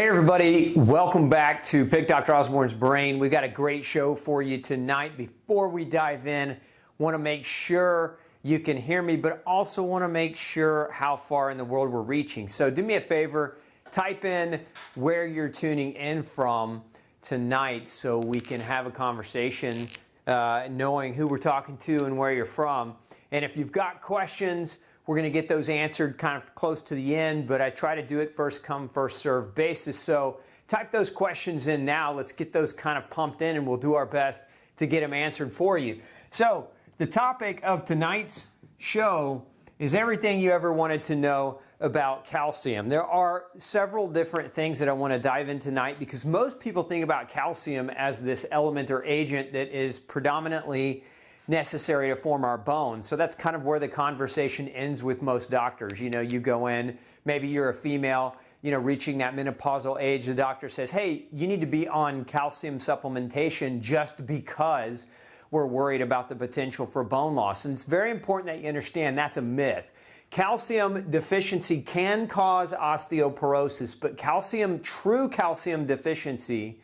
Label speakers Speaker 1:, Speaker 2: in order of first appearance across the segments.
Speaker 1: Hey everybody, welcome back to Pick Dr. Osborne's Brain. We've got a great show for you tonight. Before we dive in, want to make sure you can hear me, but also want to make sure how far in the world we're reaching. So do me a favor, type in where you're tuning in from tonight so we can have a conversation knowing who we're talking to and where you're from. And if you've got questions, we're going to get those answered kind of close to the end, but I try to do it first come, first serve basis. So type those questions in now. Let's get those kind of pumped in, and we'll do our best to get them answered for you. So the topic of tonight's show is everything you ever wanted to know about calcium. There are several different things that I want to dive in tonight because most people think about calcium as this element or agent that is predominantly necessary to form our bones. So that's kind of where the conversation ends with most doctors. You know, you go in, maybe you're a female, reaching that menopausal age, the doctor says, hey, you need to be on calcium supplementation just because we're worried about the potential for bone loss. And it's very important that you understand that's a myth. Calcium deficiency can cause osteoporosis, but true calcium deficiency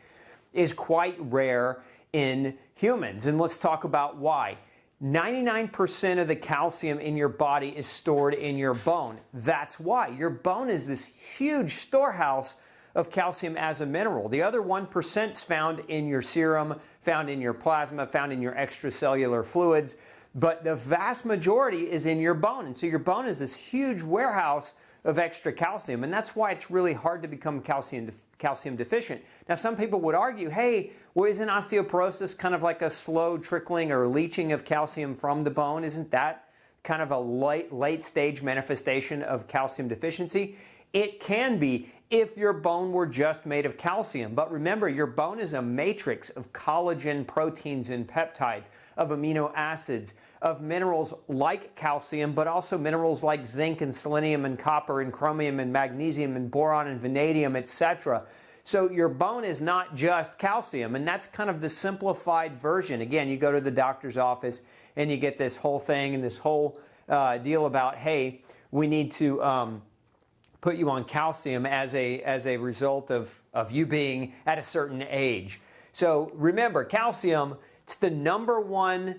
Speaker 1: is quite rare in humans. And let's talk about why. 99% of the calcium in your body is stored in your bone. That's why. Your bone is this huge storehouse of calcium as a mineral. The other 1% is found in your serum, found in your plasma, found in your extracellular fluids, but the vast majority is in your bone. And so your bone is this huge warehouse of extra calcium, and that's why it's really hard to become calcium deficient. Now, some people would argue, hey, well, isn't osteoporosis kind of like a slow trickling or leaching of calcium from the bone? Isn't that kind of a late stage manifestation of calcium deficiency? It can be if your bone were just made of calcium. But remember, your bone is a matrix of collagen, proteins, and peptides, of amino acids, of minerals like calcium, but also minerals like zinc and selenium and copper and chromium and magnesium and boron and vanadium, etc. So your bone is not just calcium, and that's kind of the simplified version. Again, you go to the doctor's office and you get this whole thing and this whole deal about, hey, we need to put you on calcium as a result of you being at a certain age. So remember, calcium, it's the number one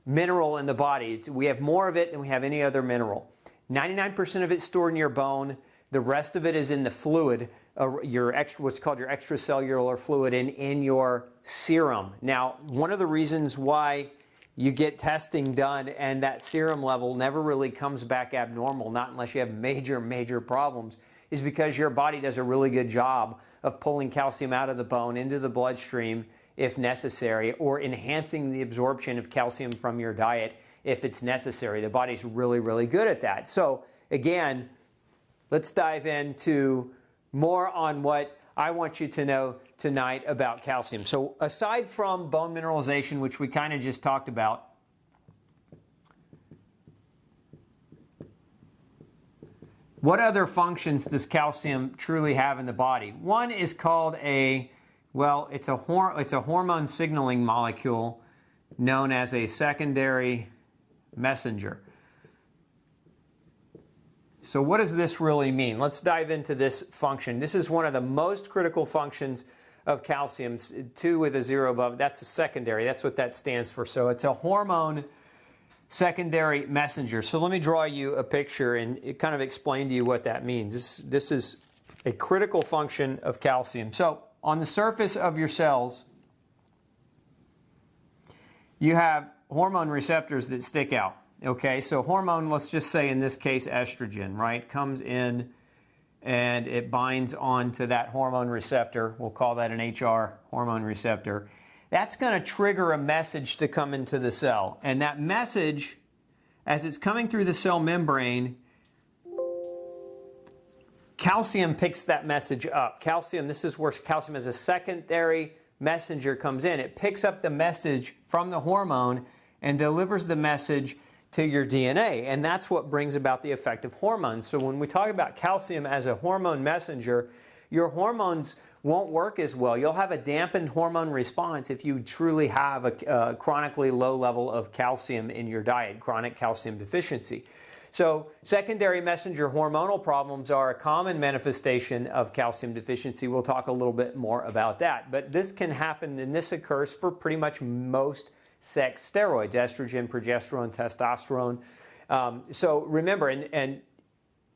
Speaker 1: mineral in the body. We have more of it than we have any other mineral. 99% of it's stored in your bone. The rest of it is in the fluid, what's called your extracellular fluid in your serum. Now, one of the reasons why you get testing done and that serum level never really comes back abnormal, not unless you have major problems, is because your body does a really good job of pulling calcium out of the bone into the bloodstream if necessary, or enhancing the absorption of calcium from your diet if it's necessary. The body's really good at that. So again, let's dive into more on what I want you to know tonight about calcium. So aside from bone mineralization, which we kind of just talked about, what other functions does calcium truly have in the body? One is called it's a hormone signaling molecule known as a secondary messenger. So what does this really mean? Let's dive into this function. This is one of the most critical functions of calcium, 2 with a 0 above. That's a secondary. That's what that stands for. So it's a hormone secondary messenger. So let me draw you a picture and kind of explain to you what that means. This is a critical function of calcium. So on the surface of your cells, you have hormone receptors that stick out. Okay, so hormone, let's just say in this case estrogen, right, comes in and it binds onto that hormone receptor. We'll call that an HR, hormone receptor. That's going to trigger a message to come into the cell. And that message, as it's coming through the cell membrane, calcium picks that message up. Calcium, this is where calcium as a secondary messenger comes in. It picks up the message from the hormone and delivers the message to your DNA, and that's what brings about the effect of hormones. So when we talk about calcium as a hormone messenger, your hormones won't work as well. You'll have a dampened hormone response if you truly have a chronically low level of calcium in your diet, chronic calcium deficiency. So secondary messenger hormonal problems are a common manifestation of calcium deficiency. We'll talk a little bit more about that. But this can happen, and this occurs for pretty much most sex steroids, estrogen, progesterone, testosterone. So remember, and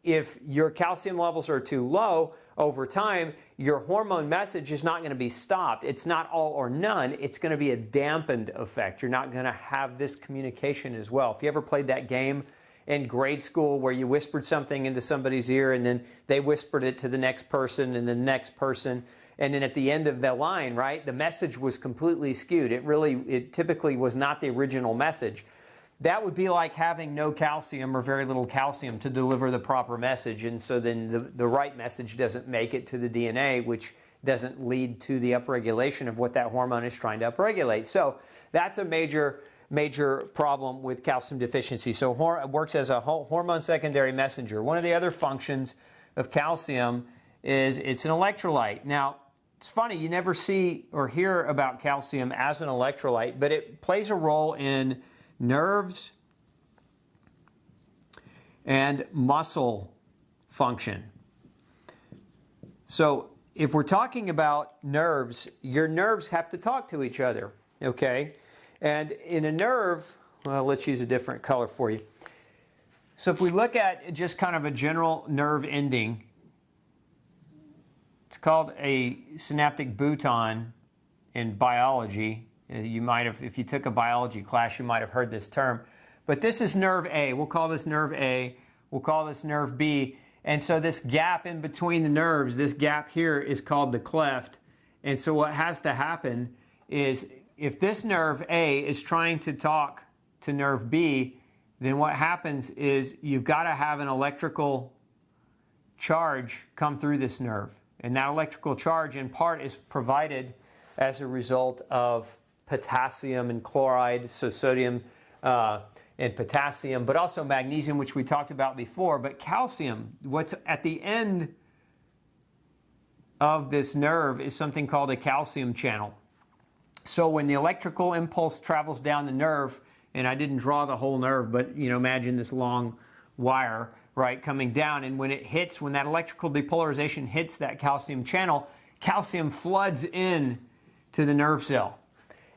Speaker 1: if your calcium levels are too low over time, your hormone message is not going to be stopped. It's not all or none. It's going to be a dampened effect. You're not going to have this communication as well. If you ever played that game in grade school where you whispered something into somebody's ear and then they whispered it to the next person and the next person, and then at the end of the line, right, the message was completely skewed. It typically was not the original message. That would be like having no calcium or very little calcium to deliver the proper message, and so then the right message doesn't make it to the DNA, which doesn't lead to the upregulation of what that hormone is trying to upregulate. So that's a major problem with calcium deficiency. So it works as a hormone secondary messenger. One of the other functions of calcium is it's an electrolyte. Now, it's funny, you never see or hear about calcium as an electrolyte, but it plays a role in nerves and muscle function. So if we're talking about nerves, your nerves have to talk to each other, okay? And in a nerve, well, let's use a different color for you. So if we look at just kind of a general nerve ending, it's called a synaptic bouton in biology. You might have, if you took a biology class, you might have heard this term. But this is nerve A. We'll call this nerve A. We'll call this nerve B. And so this gap in between the nerves, this gap here is called the cleft. And so what has to happen is if this nerve A is trying to talk to nerve B, then what happens is you've got to have an electrical charge come through this nerve. And that electrical charge in part is provided as a result of potassium and chloride, so sodium and potassium, but also magnesium, which we talked about before. But calcium, what's at the end of this nerve is something called a calcium channel. So when the electrical impulse travels down the nerve, and I didn't draw the whole nerve, but imagine this long wire, right, coming down, and when that electrical depolarization hits that calcium channel, calcium floods in to the nerve cell.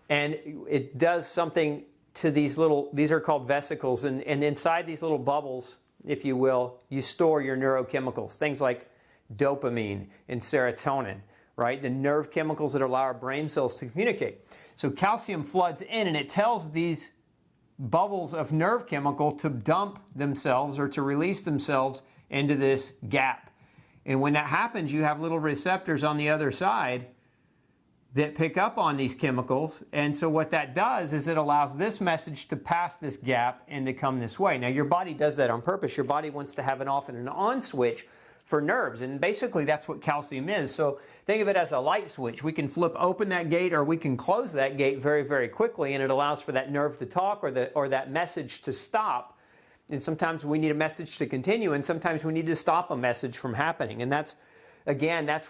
Speaker 1: And it does something to these are called vesicles, and inside these little bubbles, if you will, you store your neurochemicals, things like dopamine and serotonin, right? The nerve chemicals that allow our brain cells to communicate. So calcium floods in, and it tells these bubbles of nerve chemical to dump themselves or to release themselves into this gap. And when that happens, you have little receptors on the other side that pick up on these chemicals. And so what that does is it allows this message to pass this gap and to come this way. Now, your body does that on purpose. Your body wants to have an off and an on switch for nerves, and basically that's what calcium is. So think of it as a light switch. We can flip open that gate or we can close that gate very, very quickly, and it allows for that nerve to talk or that message to stop. And sometimes we need a message to continue, and sometimes we need to stop a message from happening. And that's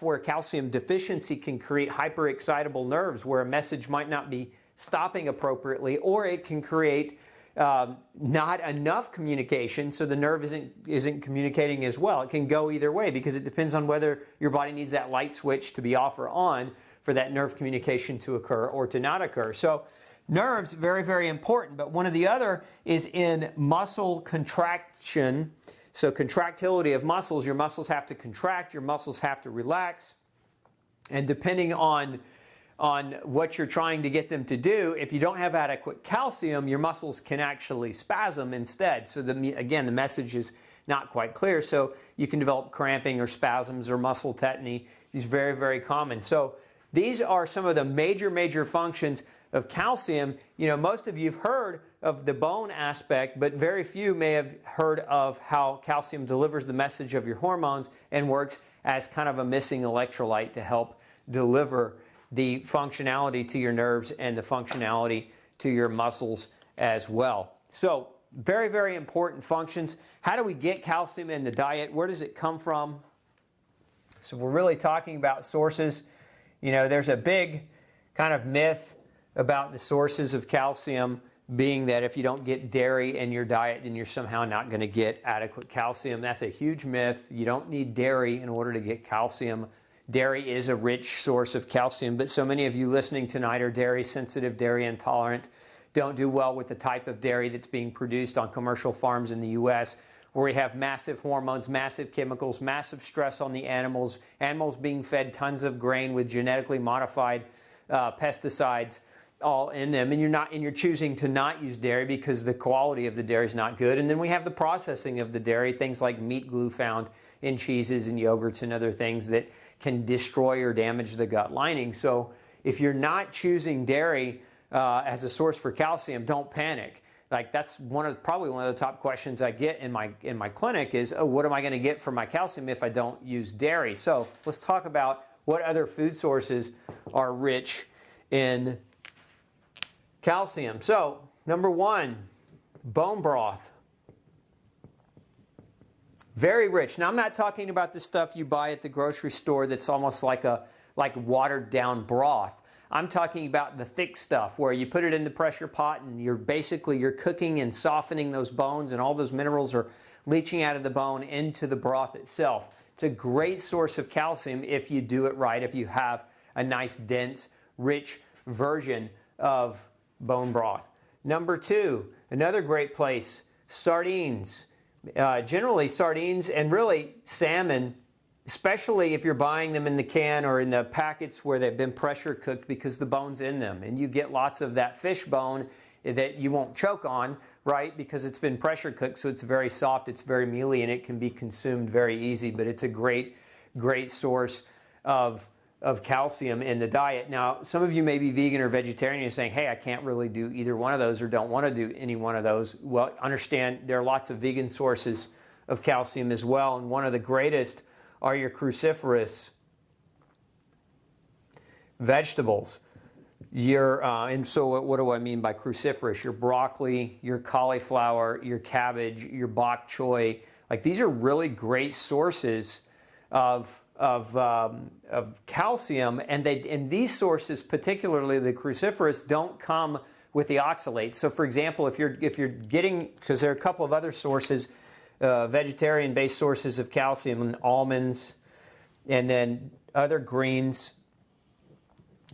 Speaker 1: where calcium deficiency can create hyperexcitable nerves, where a message might not be stopping appropriately, or it can create not enough communication, so the nerve isn't communicating as well. It can go either way because it depends on whether your body needs that light switch to be off or on for that nerve communication to occur or to not occur. So nerves, very, very important. But one of the other is in muscle contraction. So contractility of muscles, your muscles have to contract, your muscles have to relax. And depending on what you're trying to get them to do, if you don't have adequate calcium, your muscles can actually spasm instead. So again, the message is not quite clear. So you can develop cramping or spasms or muscle tetany. These are very, very common. So these are some of the major functions of calcium. Most of you have heard of the bone aspect, but very few may have heard of how calcium delivers the message of your hormones and works as kind of a missing electrolyte to help deliver the functionality to your nerves and the functionality to your muscles as well. So very, very important functions. How do we get calcium in the diet? Where does it come from? So we're really talking about sources. There's a big kind of myth about the sources of calcium being that if you don't get dairy in your diet, then you're somehow not going to get adequate calcium. That's a huge myth. You don't need dairy in order to get calcium. Dairy is a rich source of calcium, but so many of you listening tonight are dairy sensitive, dairy intolerant, don't do well with the type of dairy that's being produced on commercial farms in the U.S., where we have massive hormones, massive chemicals, massive stress on the animals, animals being fed tons of grain with genetically modified pesticides all in them, and you're choosing to not use dairy because the quality of the dairy is not good. And then we have the processing of the dairy, things like meat glue found in cheeses and yogurts and other things that can destroy or damage the gut lining. So if you're not choosing dairy as a source for calcium, don't panic. Like, that's probably one of the top questions I get in my clinic is, oh, what am I going to get for my calcium if I don't use dairy? So let's talk about what other food sources are rich in calcium. So, number one, bone broth. Very rich. Now, I'm not talking about the stuff you buy at the grocery store that's almost like watered down broth. I'm talking about the thick stuff where you put it in the pressure pot and you're cooking and softening those bones, and all those minerals are leaching out of the bone into the broth itself. It's a great source of calcium if you do it right, if you have a nice, dense, rich version of bone broth. Number two, another great place, sardines. Generally sardines and really salmon, especially if you're buying them in the can or in the packets where they've been pressure cooked, because the bone's in them. And you get lots of that fish bone that you won't choke on, right? Because it's been pressure cooked, so it's very soft, it's very mealy, and it can be consumed very easy. But it's a great, great source of calcium in the diet. Now, some of you may be vegan or vegetarian. You're saying, hey, I can't really do either one of those or don't want to do any one of those. Well, understand there are lots of vegan sources of calcium as well, and one of the greatest are your cruciferous vegetables. And so what do I mean by cruciferous? Your broccoli, your cauliflower, your cabbage, your bok choy. Like, these are really great sources of calcium, and these sources, particularly the cruciferous, don't come with the oxalates. So, for example, if you're getting, because there are a couple of other sources, vegetarian-based sources of calcium, and almonds, and then other greens,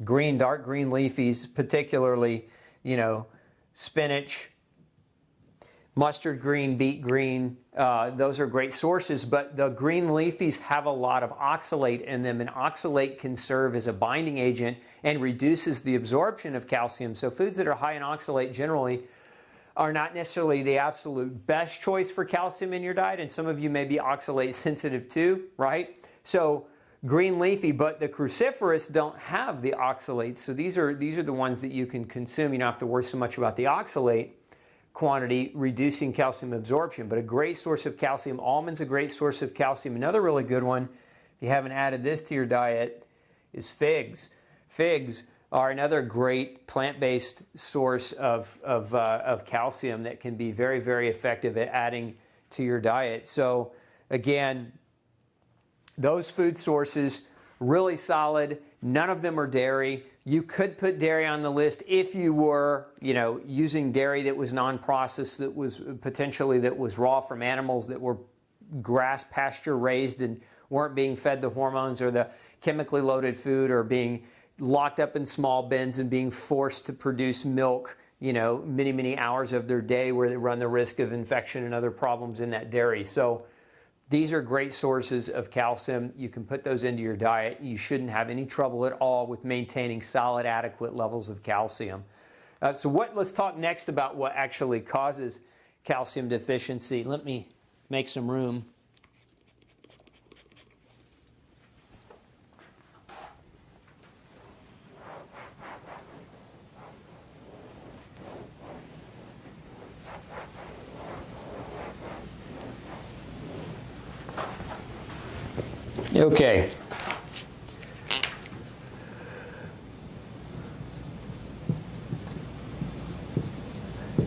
Speaker 1: dark green leafies, particularly, spinach, mustard green, beet green, those are great sources, but the green leafies have a lot of oxalate in them, and oxalate can serve as a binding agent and reduces the absorption of calcium. So foods that are high in oxalate generally are not necessarily the absolute best choice for calcium in your diet, and some of you may be oxalate sensitive too, right? So green leafy, but the cruciferous don't have the oxalates, so these are the ones that you can consume. You don't have to worry so much about the oxalate quantity reducing calcium absorption, but a great source of calcium. Almonds, a great source of calcium. Another really good one, if you haven't added this to your diet, is figs. Figs are another great plant-based source of calcium that can be very, very effective at adding to your diet. So again, those food sources, really solid. None of them are dairy. You could put dairy on the list if you were, using dairy that was non-processed, that was raw from animals that were grass pasture raised and weren't being fed the hormones or the chemically loaded food, or being locked up in small bins and being forced to produce milk, many, many hours of their day, where they run the risk of infection and other problems in that dairy. So these are great sources of calcium. You can put those into your diet. You shouldn't have any trouble at all with maintaining solid, adequate levels of calcium. Let's talk next about what actually causes calcium deficiency. Let me make some room. Okay.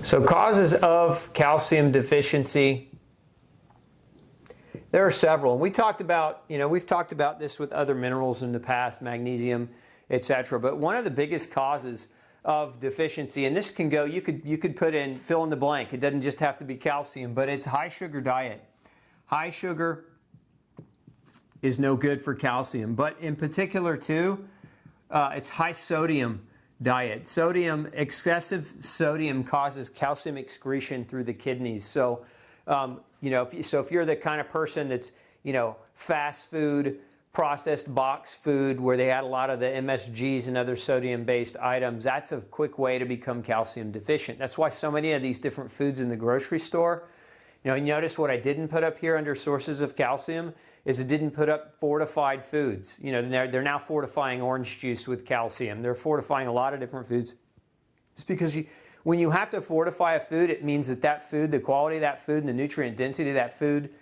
Speaker 1: So causes of calcium deficiency, there are several. And we've talked about this with other minerals in the past, magnesium, etc. But one of the biggest causes of deficiency, and this can go, you could put in, fill in the blank. It doesn't just have to be calcium, but it's high sugar diet. High sugar is no good for calcium, but in particular too, it's high sodium diet. Excessive sodium causes calcium excretion through the kidneys. So, if you're the kind of person that's, fast food, processed box food where they add a lot of the MSGs and other sodium-based items, that's a quick way to become calcium deficient. That's why so many of these different foods in the grocery store, you notice what I didn't put up here under sources of calcium is it didn't put up fortified foods. They're now fortifying orange juice with calcium. They're fortifying a lot of different foods. It's because when you have to fortify a food, it means that food, the quality of that food and the nutrient density of that food,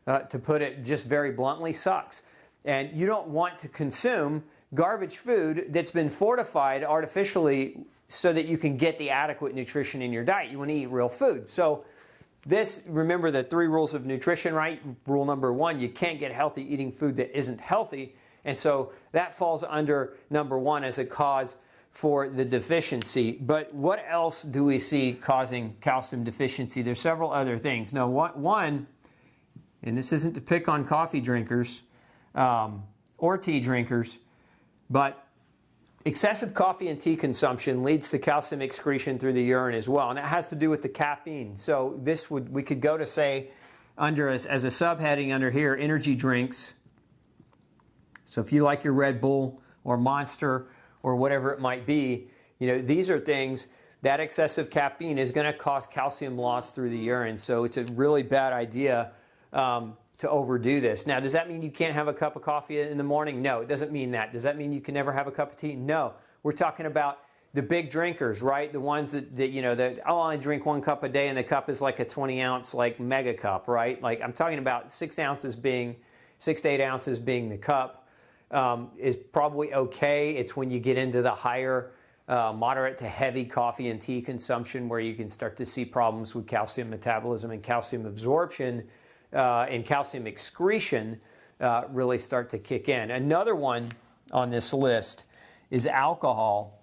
Speaker 1: to put it just very bluntly, sucks. And you don't want to consume garbage food that's been fortified artificially so that you can get the adequate nutrition in your diet. You want to eat real food. So remember the 3 rules of nutrition, right? Rule number 1, you can't get healthy eating food that isn't healthy. And so that falls under number 1 as a cause for the deficiency. But what else do we see causing calcium deficiency? There's several other things. Now, one, and this isn't to pick on coffee drinkers or tea drinkers, but excessive coffee and tea consumption leads to calcium excretion through the urine as well, and that has to do with the caffeine. So we could go to, say, under as a subheading under here, energy drinks. So if you like your Red Bull or Monster or whatever it might be, these are things that excessive caffeine is going to cause calcium loss through the urine. So it's a really bad idea to overdo this. Now, does that mean you can't have a cup of coffee in the morning? No, it doesn't mean that. Does that mean you can never have a cup of tea? No. We're talking about the big drinkers, right? The ones that I'll only drink 1 cup a day, and the cup is like a 20-ounce mega cup, right? I'm talking about 6 to 8 ounces being the cup is probably okay. It's when you get into the higher, moderate to heavy coffee and tea consumption where you can start to see problems with calcium metabolism and calcium absorption and calcium excretion really start to kick in. Another one on this list is alcohol.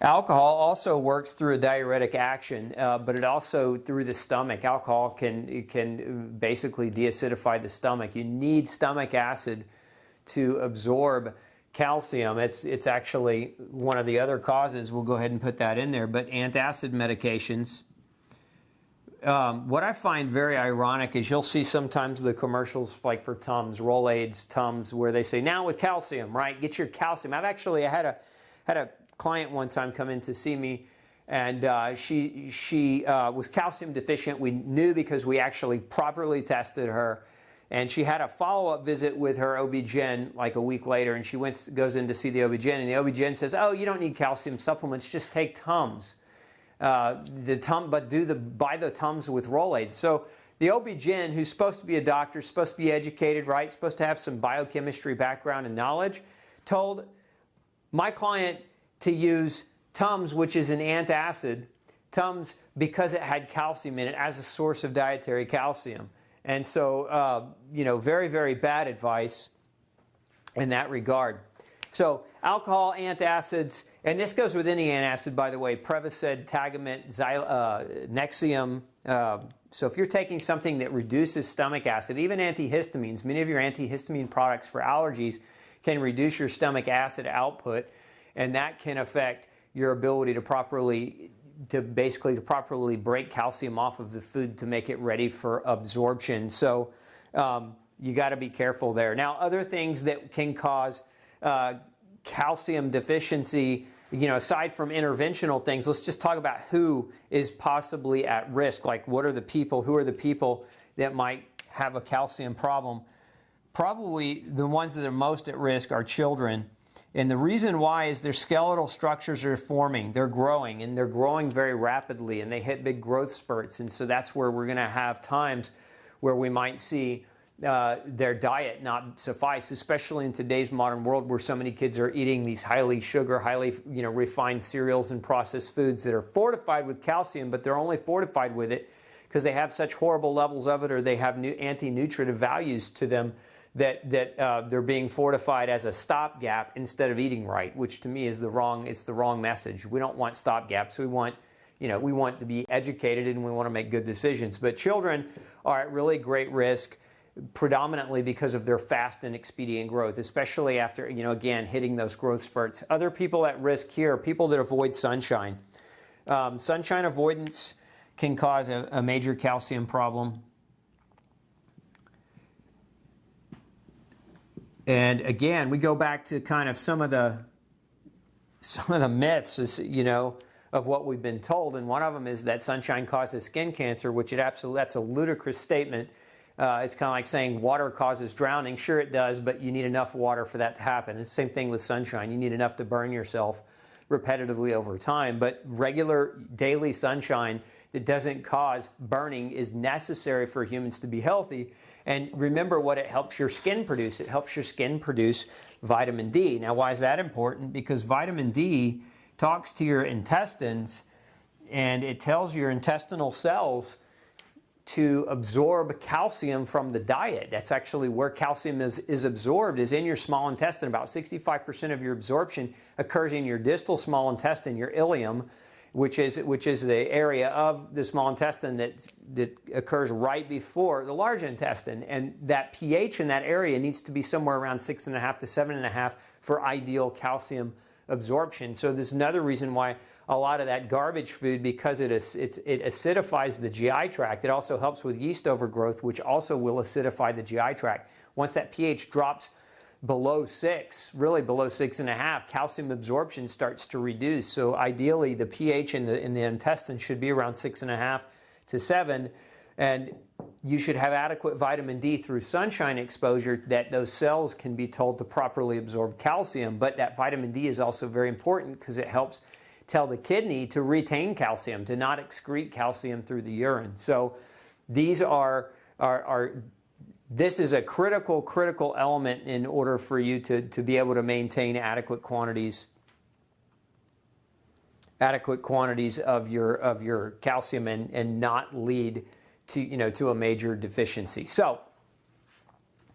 Speaker 1: Alcohol also works through a diuretic action, but it also through the stomach. Alcohol can basically deacidify the stomach. You need stomach acid to absorb calcium. It's actually one of the other causes. We'll go ahead and put that in there. But antacid medications. What I find very ironic is you'll see sometimes the commercials for Tums, Rolaids, Tums, where they say, now with calcium, right? Get your calcium. I had a client one time come in to see me, and she was calcium deficient. We knew because we actually properly tested her. And she had a follow-up visit with her OB-GYN a week later, and she goes in to see the OB-GYN, and the OB-GYN says, oh, you don't need calcium supplements, just take Tums. Buy the Tums with Rolaids. So the OB-GYN, who's supposed to be a doctor, supposed to be educated, right, supposed to have some biochemistry background and knowledge, told my client to use Tums, which is an antacid, Tums because it had calcium in it as a source of dietary calcium. And so, very, very bad advice in that regard. So alcohol, antacids, and this goes with any antacid, by the way, Prevacid, Tagamet, Nexium. So if you're taking something that reduces stomach acid, even antihistamines, many of your antihistamine products for allergies can reduce your stomach acid output, and that can affect your ability to properly break calcium off of the food to make it ready for absorption. So you got to be careful there. Now, other things that can cause calcium deficiency, aside from interventional things, let's just talk about who is possibly at risk. Who are the people that might have a calcium problem? Probably the ones that are most at risk are children. And the reason why is their skeletal structures are forming, they're growing, and they're growing very rapidly, and they hit big growth spurts. And so that's where we're going to have times where we might see their diet not suffice, especially in today's modern world where so many kids are eating these highly refined cereals and processed foods that are fortified with calcium, but they're only fortified with it because they have such horrible levels of it, or they have anti-nutritive values to them that they're being fortified as a stopgap instead of eating right, which to me is the wrong message. We don't want stopgaps. We want to be educated and we want to make good decisions. But children are at really great risk, predominantly because of their fast and expedient growth, especially after, again, hitting those growth spurts. Other people at risk here are people that avoid sunshine. Sunshine avoidance can cause a major calcium problem. And again, we go back to kind of some of the myths, of what we've been told. And one of them is that sunshine causes skin cancer, which that's a ludicrous statement. It's kind of like saying water causes drowning. Sure it does, but you need enough water for that to happen. It's the same thing with sunshine. You need enough to burn yourself repetitively over time. But regular daily sunshine that doesn't cause burning is necessary for humans to be healthy. And remember what it helps your skin produce. It helps your skin produce vitamin D. Now, why is that important? Because vitamin D talks to your intestines and it tells your intestinal cells to absorb calcium from the diet. That's actually where calcium is absorbed, is in your small intestine. About 65% of your absorption occurs in your distal small intestine, your ileum, which is the area of the small intestine that occurs right before the large intestine. And that pH in that area needs to be somewhere around 6.5 to 7.5 for ideal calcium absorption. So there's another reason why a lot of that garbage food, because it acidifies the GI tract. It also helps with yeast overgrowth, which also will acidify the GI tract. Once that pH drops below 6, really below 6.5, calcium absorption starts to reduce. So ideally, the pH in the intestine should be around 6.5 to 7, and you should have adequate vitamin D through sunshine exposure that those cells can be told to properly absorb calcium. But that vitamin D is also very important because it helps tell the kidney to retain calcium, to not excrete calcium through the urine. So these this is a critical element in order for you to be able to maintain adequate quantities of your calcium and not lead to a major deficiency. So,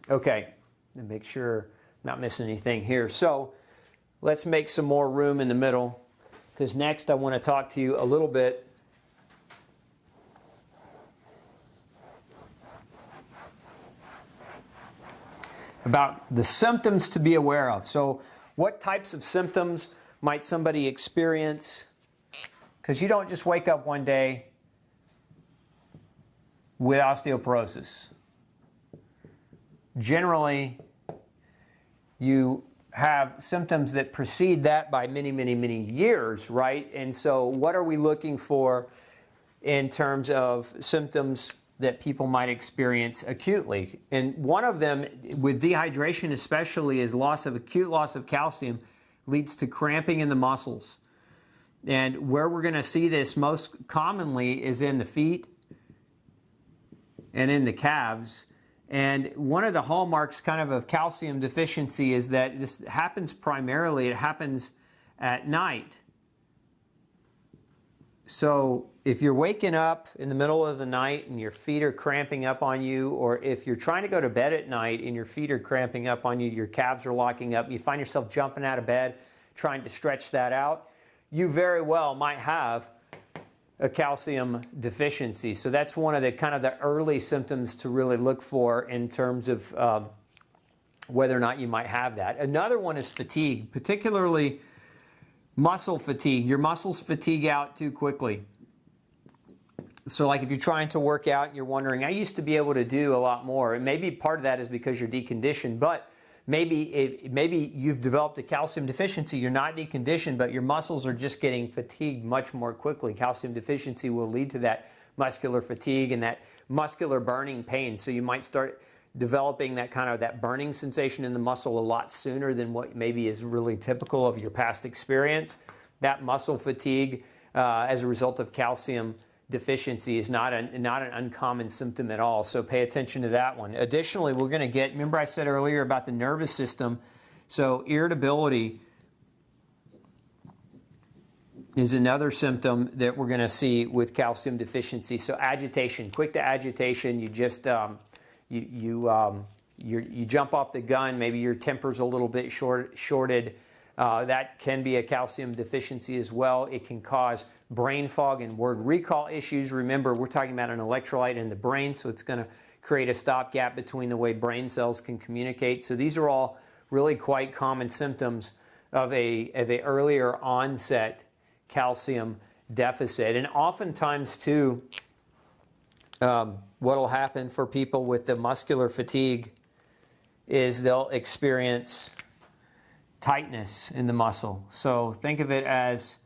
Speaker 1: okay, and make sure I'm not missing anything here. So let's make some more room in the middle, because next I want to talk to you a little bit about the symptoms to be aware of. So what types of symptoms might somebody experience? Because you don't just wake up one day with osteoporosis. Generally, you have symptoms that precede that by many years, right? And so what are we looking for in terms of symptoms that people might experience acutely? And one of them, with dehydration especially, is acute loss of calcium leads to cramping in the muscles. And where we're going to see this most commonly is in the feet and in the calves. And one of the hallmarks of calcium deficiency is that this happens primarily, it happens at night. So if you're waking up in the middle of the night and your feet are cramping up on you, or if you're trying to go to bed at night and your feet are cramping up on you, your calves are locking up, you find yourself jumping out of bed, trying to stretch that out, you very well might have a calcium deficiency. So that's one of the early symptoms to really look for in terms of whether or not you might have that. Another one is fatigue, particularly muscle fatigue. Your muscles fatigue out too quickly. So like if you're trying to work out and you're wondering, I used to be able to do a lot more, and maybe part of that is because you're deconditioned, but maybe you've developed a calcium deficiency. You're not deconditioned, but your muscles are just getting fatigued much more quickly. Calcium deficiency will lead to that muscular fatigue and that muscular burning pain. So you might start developing that burning sensation in the muscle a lot sooner than what maybe is really typical of your past experience. That muscle fatigue as a result of calcium deficiency is not an uncommon symptom at all, so pay attention to that one. Additionally, we're going to remember I said earlier about the nervous system, so irritability is another symptom that we're going to see with calcium deficiency. So agitation, quick to agitation, you just you jump off the gun, maybe your temper's a little bit shorted. That can be a calcium deficiency as well. It can cause brain fog and word recall issues. Remember, we're talking about an electrolyte in the brain, so it's going to create a stopgap between the way brain cells can communicate. So these are all really quite common symptoms of a earlier onset calcium deficit. And oftentimes too, what will happen for people with the muscular fatigue is they'll experience tightness in the muscle. So think of it as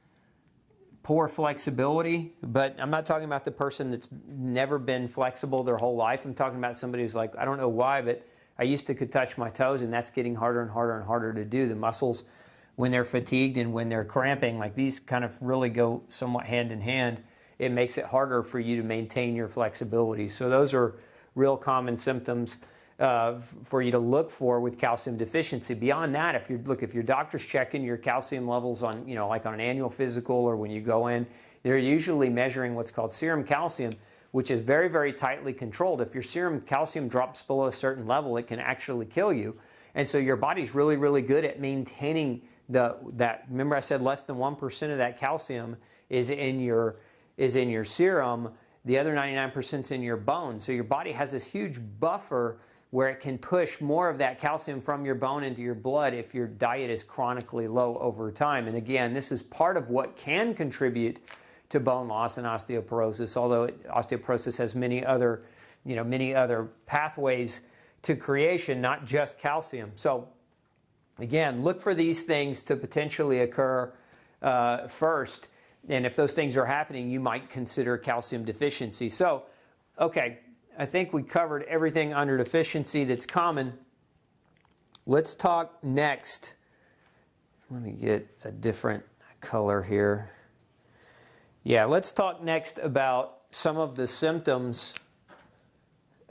Speaker 1: poor flexibility, but I'm not talking about the person that's never been flexible their whole life. I'm talking about somebody who's like, I don't know why, but I used to could touch my toes, and that's getting harder and harder and harder to do. The muscles, when they're fatigued and when they're cramping, like these kind of really go somewhat hand in hand. It makes it harder for you to maintain your flexibility. So those are real common symptoms for you to look for with calcium deficiency. Beyond that, if your doctor's checking your calcium levels on, like on an annual physical or when you go in, they're usually measuring what's called serum calcium, which is very, very tightly controlled. If your serum calcium drops below a certain level, it can actually kill you. And so your body's really, really good at maintaining that. Remember I said less than 1% of that calcium is in your serum. The other 99% is in your bones. So your body has this huge buffer where it can push more of that calcium from your bone into your blood if your diet is chronically low over time. And again, this is part of what can contribute to bone loss and osteoporosis, although osteoporosis has many other pathways to creation, not just calcium. So again, look for these things to potentially occur first. And if those things are happening, you might consider calcium deficiency. So, okay, I think we covered everything under deficiency that's common. Let's talk next. Let me get a different color here. Yeah, let's talk next about some of the symptoms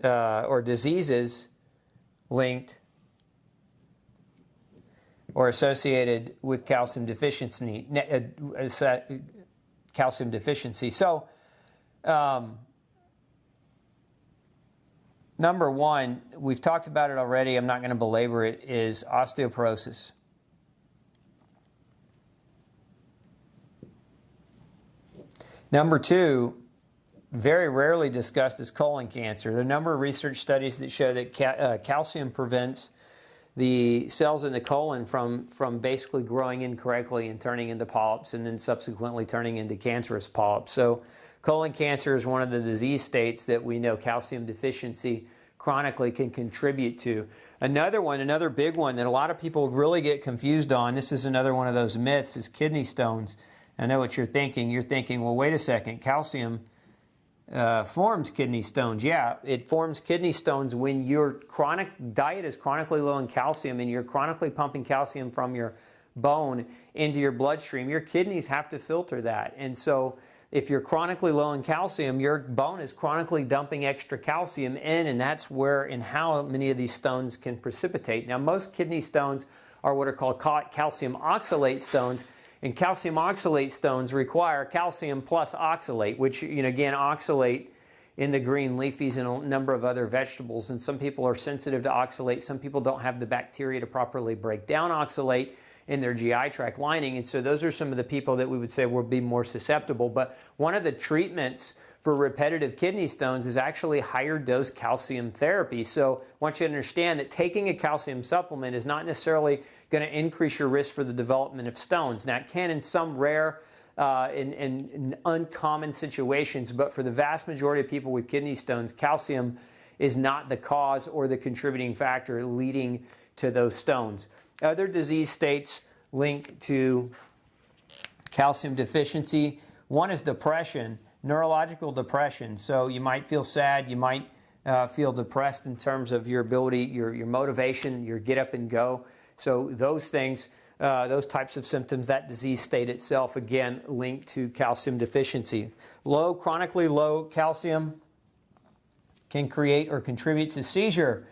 Speaker 1: or diseases linked or associated with calcium deficiency. So, number one, we've talked about it already, I'm not going to belabor it, is osteoporosis. Number two, very rarely discussed, is colon cancer. There are a number of research studies that show that calcium prevents the cells in the colon from basically growing incorrectly and turning into polyps and then subsequently turning into cancerous polyps. So colon cancer is one of the disease states that we know calcium deficiency chronically can contribute to. Another big one that a lot of people really get confused on, this is another one of those myths, is kidney stones. I know what you're thinking. You're thinking, well, wait a second, calcium forms kidney stones. Yeah, it forms kidney stones when your chronic diet is chronically low in calcium and you're chronically pumping calcium from your bone into your bloodstream. Your kidneys have to filter that. And so if you're chronically low in calcium, your bone is chronically dumping extra calcium in, and that's where and how many of these stones can precipitate. Now, most kidney stones are what are called calcium oxalate stones. And calcium oxalate stones require calcium plus oxalate, which, again, oxalate in the green leafies and a number of other vegetables. And some people are sensitive to oxalate. Some people don't have the bacteria to properly break down oxalate in their GI tract lining. And so those are some of the people that we would say will be more susceptible. But one of the treatments for repetitive kidney stones is actually higher dose calcium therapy. So I want you to understand that taking a calcium supplement is not necessarily going to increase your risk for the development of stones. Now, it can in some rare and uncommon situations, but for the vast majority of people with kidney stones, calcium is not the cause or the contributing factor leading to those stones. Other disease states linked to calcium deficiency, one is depression. Neurological depression. So you might feel sad, you might feel depressed in terms of your ability, your motivation, your get up and go. So those things, those types of symptoms, that disease state itself, again, linked to calcium deficiency. Chronically low calcium can create or contribute to seizure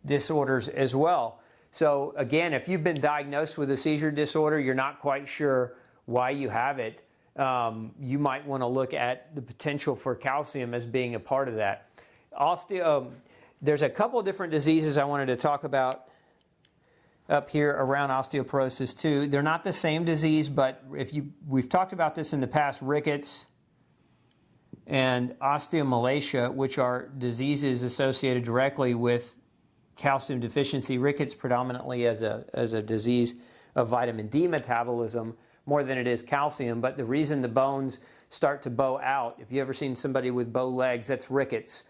Speaker 1: disorders as well. So again, if you've been diagnosed with a seizure disorder, you're not quite sure why you have it. You might want to look at the potential for calcium as being a part of that. there's a couple different diseases I wanted to talk about up here around osteoporosis too. They're not the same disease, but we've talked about this in the past, rickets and osteomalacia, which are diseases associated directly with calcium deficiency. Rickets predominantly as a disease of vitamin D metabolism more than it is calcium, but the reason the bones start to bow out, if you've ever seen somebody with bow legs, that's rickets.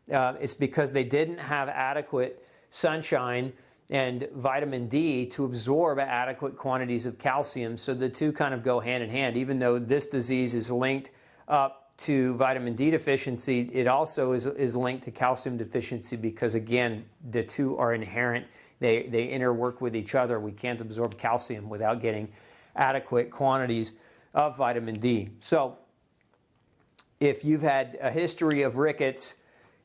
Speaker 1: It's because they didn't have adequate sunshine and vitamin D to absorb adequate quantities of calcium, so the two kind of go hand in hand. Even though this disease is linked up to vitamin D deficiency, it also is linked to calcium deficiency because, again, the two are inherent. They interwork with each other. We can't absorb calcium without getting adequate quantities of vitamin D. So if you've had a history of rickets,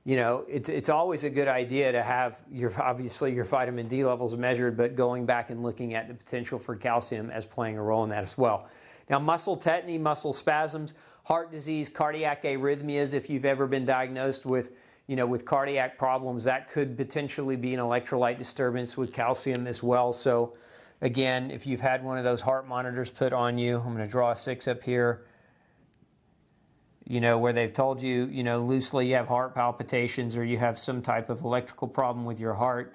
Speaker 1: you know, it's always a good idea to have obviously your vitamin D levels measured, but going back and looking at the potential for calcium as playing a role in that as well. Now, muscle tetany, muscle spasms, heart disease, cardiac arrhythmias, if you've ever been diagnosed with, you know, with cardiac problems, that could potentially be an electrolyte disturbance with calcium as well. So again, if you've had one of those heart monitors put on you, I'm going to draw a 6 up here, you know, where they've told you, you know, loosely you have heart palpitations or you have some type of electrical problem with your heart,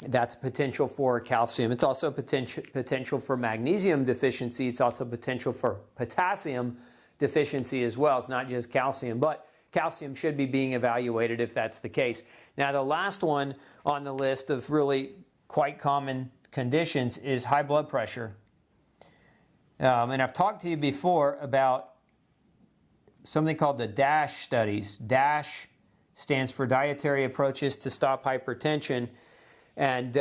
Speaker 1: that's potential for calcium. It's also potential for magnesium deficiency. It's also potential for potassium deficiency as well. It's not just calcium, but calcium should be being evaluated if that's the case. Now, the last one on the list of really quite common conditions is high blood pressure. And I've talked to you before about something called the DASH studies. DASH stands for Dietary Approaches to Stop Hypertension. And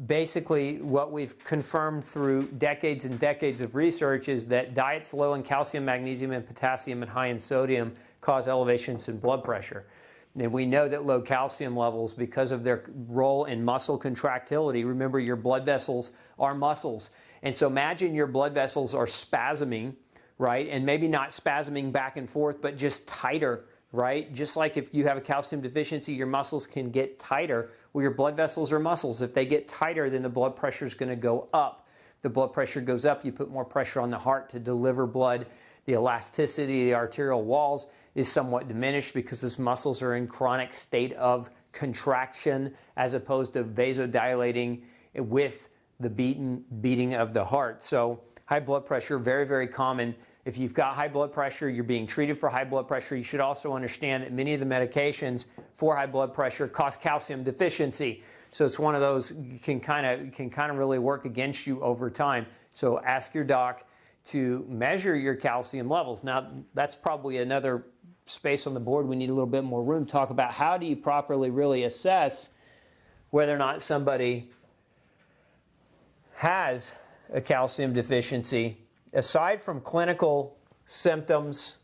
Speaker 1: basically what we've confirmed through decades and decades of research is that diets low in calcium, magnesium, and potassium and high in sodium cause elevations in blood pressure. And we know that low calcium levels, because of their role in muscle contractility, remember your blood vessels are muscles. And so imagine your blood vessels are spasming, right? And maybe not spasming back and forth, but just tighter, right? Just like if you have a calcium deficiency, your muscles can get tighter. Well, your blood vessels are muscles. If they get tighter, then the blood pressure is going to go up. The blood pressure goes up, you put more pressure on the heart to deliver blood. The elasticity of the arterial walls is somewhat diminished because these muscles are in chronic state of contraction as opposed to vasodilating with the beating of the heart. So high blood pressure, very, very common. If you've got high blood pressure, you're being treated for high blood pressure, you should also understand that many of the medications for high blood pressure cause calcium deficiency. So it's one of those can kind of really work against you over time. So ask your doc to measure your calcium levels. Now, that's probably another space on the board. We need a little bit more room to talk about how do you properly really assess whether or not somebody has a calcium deficiency. Aside from clinical symptoms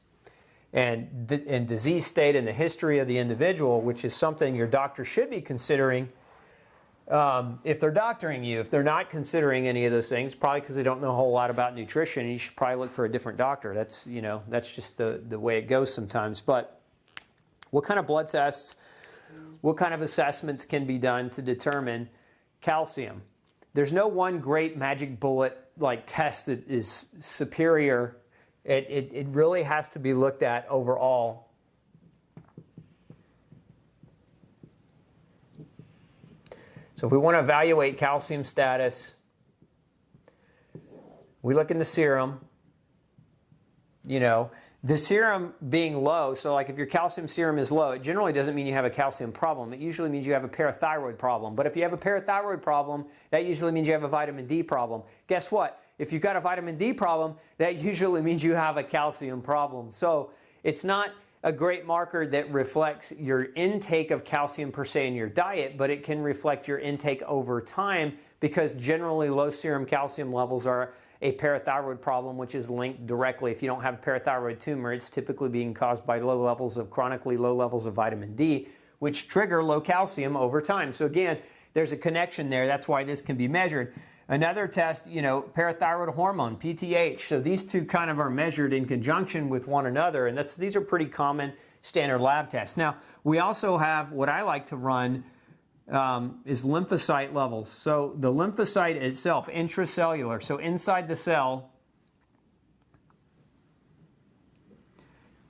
Speaker 1: and disease state and the history of the individual, which is something your doctor should be considering if they're doctoring you. If they're not considering any of those things, probably because they don't know a whole lot about nutrition, you should probably look for a different doctor. That's, you know, that's just the way it goes sometimes. But what kind of blood tests, what kind of assessments can be done to determine calcium? There's no one great magic bullet like test that is superior. It really has to be looked at overall. So if we want to evaluate calcium status, we look in the serum. You know, the serum being low, so like if your calcium serum is low, it generally doesn't mean you have a calcium problem. It usually means you have a parathyroid problem. But if you have a parathyroid problem, that usually means you have a vitamin D problem. Guess what? If you've got a vitamin D problem, that usually means you have a calcium problem. So it's not a great marker that reflects your intake of calcium per se in your diet, but it can reflect your intake over time because generally low serum calcium levels are a parathyroid problem, which is linked directly. If you don't have a parathyroid tumor, it's typically being caused by chronically low levels of vitamin D, which trigger low calcium over time. So again, there's a connection there. That's why this can be measured. Another test, you know, parathyroid hormone, PTH. So these two kind of are measured in conjunction with one another, and these are pretty common standard lab tests. Now, we also have what I like to run is lymphocyte levels. So the lymphocyte itself, intracellular, so inside the cell,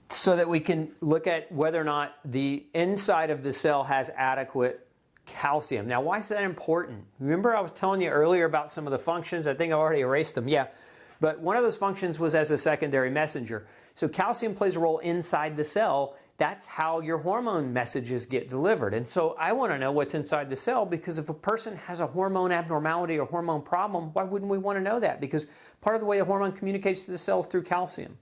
Speaker 1: so that we can look at whether or not the inside of the cell has adequate calcium. Now, why is that important? Remember I was telling you earlier about some of the functions? I think I've already erased them. Yeah. But one of those functions was as a secondary messenger. So calcium plays a role inside the cell. That's how your hormone messages get delivered. And so I want to know what's inside the cell, because if a person has a hormone abnormality or hormone problem, why wouldn't we want to know that? Because part of the way the hormone communicates to the cells through calcium.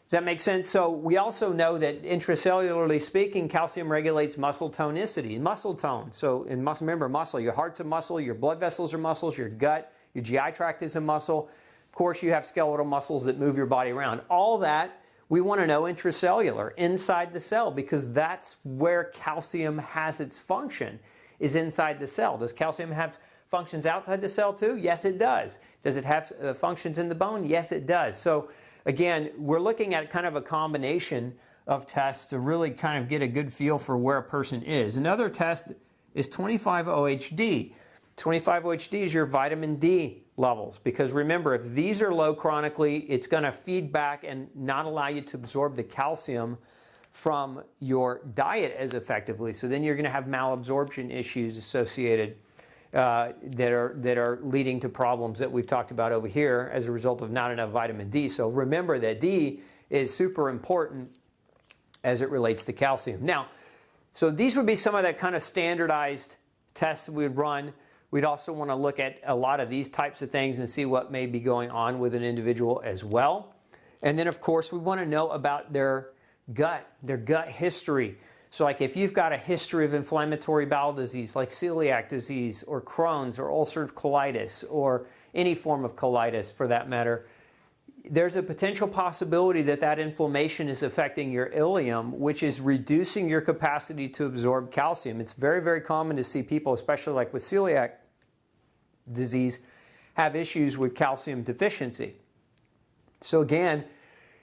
Speaker 1: Does that make sense? So we also know that intracellularly speaking, calcium regulates muscle tonicity and muscle tone. So in muscle, remember muscle, your heart's a muscle, your blood vessels are muscles, your gut, your GI tract is a muscle. Of course, you have skeletal muscles that move your body around. All that we want to know intracellular, inside the cell, because that's where calcium has its function, is inside the cell. Does calcium have functions outside the cell too? Yes, it does. Does it have functions in the bone? Yes, it does. So again, we're looking at kind of a combination of tests to really kind of get a good feel for where a person is. Another test is 25-OHD. 25-OHD is your vitamin D levels, because remember, if these are low chronically, it's going to feed back and not allow you to absorb the calcium from your diet as effectively. So then you're going to have malabsorption issues associated that are leading to problems that we've talked about over here as a result of not enough vitamin D. So remember that D is super important as it relates to calcium. Now, so these would be some of that kind of standardized tests we'd run. We'd also want to look at a lot of these types of things and see what may be going on with an individual as well. And then, of course, we want to know about their gut history. So like if you've got a history of inflammatory bowel disease like celiac disease or Crohn's or ulcerative colitis or any form of colitis for that matter, there's a potential possibility that that inflammation is affecting your ileum, which is reducing your capacity to absorb calcium. It's very, very common to see people, especially like with celiac disease, have issues with calcium deficiency. So again,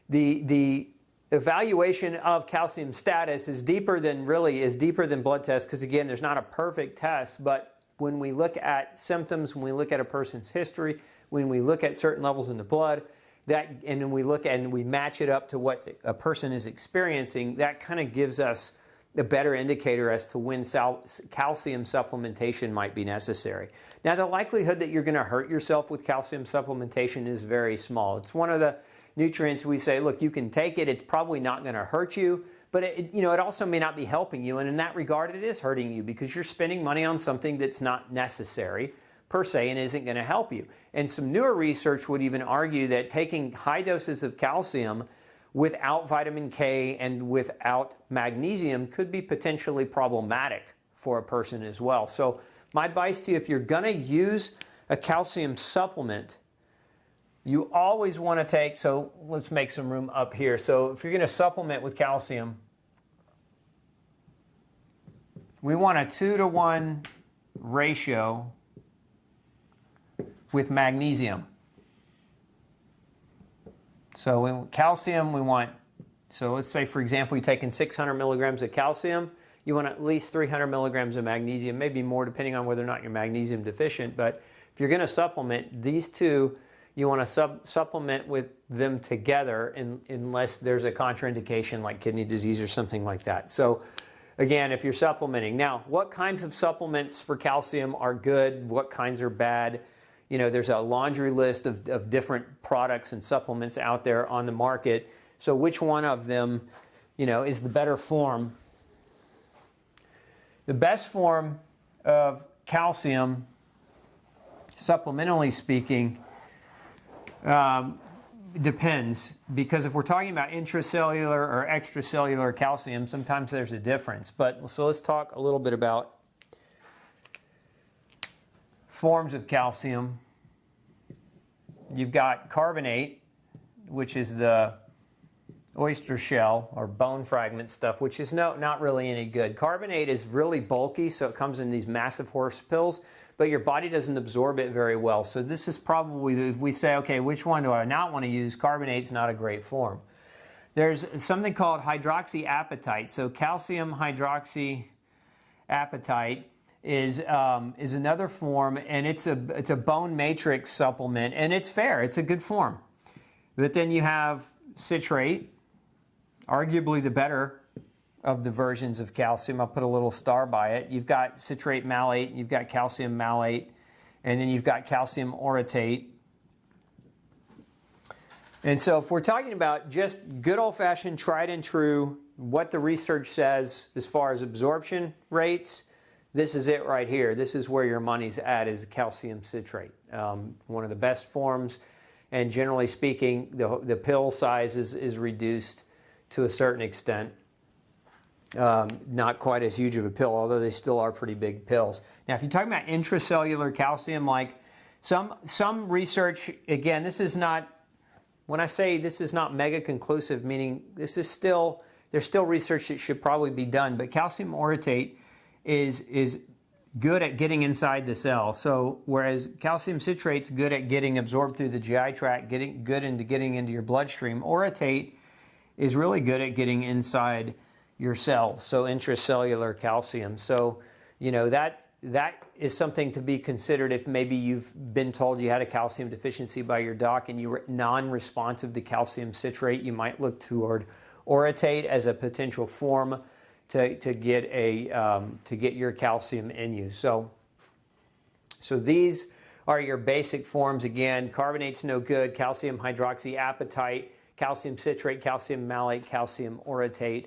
Speaker 1: the evaluation of calcium status is deeper than blood tests, because again, there's not a perfect test, but when we look at symptoms, when we look at a person's history, when we look at certain levels in the blood, and then we look and we match it up to what a person is experiencing, that kind of gives us a better indicator as to when calcium supplementation might be necessary. Now, the likelihood that you're going to hurt yourself with calcium supplementation is very small. It's one of the nutrients we say, look, you can take it, it's probably not going to hurt you, but it also may not be helping you, and in that regard it is hurting you because you're spending money on something that's not necessary per se and isn't going to help you. And some newer research would even argue that taking high doses of calcium without vitamin K and without magnesium could be potentially problematic for a person as well. So my advice to you, if you're going to use a calcium supplement, you always want to take, so let's make some room up here. So if you're going to supplement with calcium, we want a 2-to-1 ratio with magnesium. So in calcium, so let's say, for example, you're taking 600 milligrams of calcium, you want at least 300 milligrams of magnesium, maybe more depending on whether or not you're magnesium deficient. But if you're going to supplement these two, you want to supplement with them together unless there's a contraindication like kidney disease or something like that. So again, if you're supplementing. Now, what kinds of supplements for calcium are good? What kinds are bad? There's a laundry list of different products and supplements out there on the market. So which one of them, is the better form? The best form of calcium, supplementally speaking, depends, because if we're talking about intracellular or extracellular calcium, sometimes there's a difference. So let's talk a little bit about forms of calcium. You've got carbonate, which is the oyster shell or bone fragment stuff, which is not really any good. Carbonate is really bulky, so it comes in these massive horse pills, but your body doesn't absorb it very well. So this is probably, if we say, okay, which one do I not want to use? Carbonate's not a great form. There's something called hydroxyapatite. So calcium hydroxyapatite is another form, and it's a bone matrix supplement, and it's fair. It's a good form. But then you have citrate, arguably the better of the versions of calcium. I'll put a little star by it. You've got citrate malate, you've got calcium malate, and then you've got calcium orotate. And so if we're talking about just good old-fashioned, tried and true, what the research says as far as absorption rates, this is it right here. This is where your money's at, is calcium citrate. One of the best forms, and generally speaking, the pill size is reduced to a certain extent. Not quite as huge of a pill, although they still are pretty big pills. Now, if you're talking about intracellular calcium, like some research, again, this is not, when I say this is not mega conclusive, meaning this is still, there's still research that should probably be done, but calcium orotate is good at getting inside the cell. So whereas calcium citrate's good at getting absorbed through the GI tract, getting into your bloodstream, orotate is really good at getting inside your cells, so intracellular calcium. So, that is something to be considered if maybe you've been told you had a calcium deficiency by your doc and you were non-responsive to calcium citrate. You might look toward orotate as a potential form to get your calcium in you. So these are your basic forms. Again, carbonate's no good, calcium hydroxyapatite, calcium citrate, calcium malate, calcium orotate.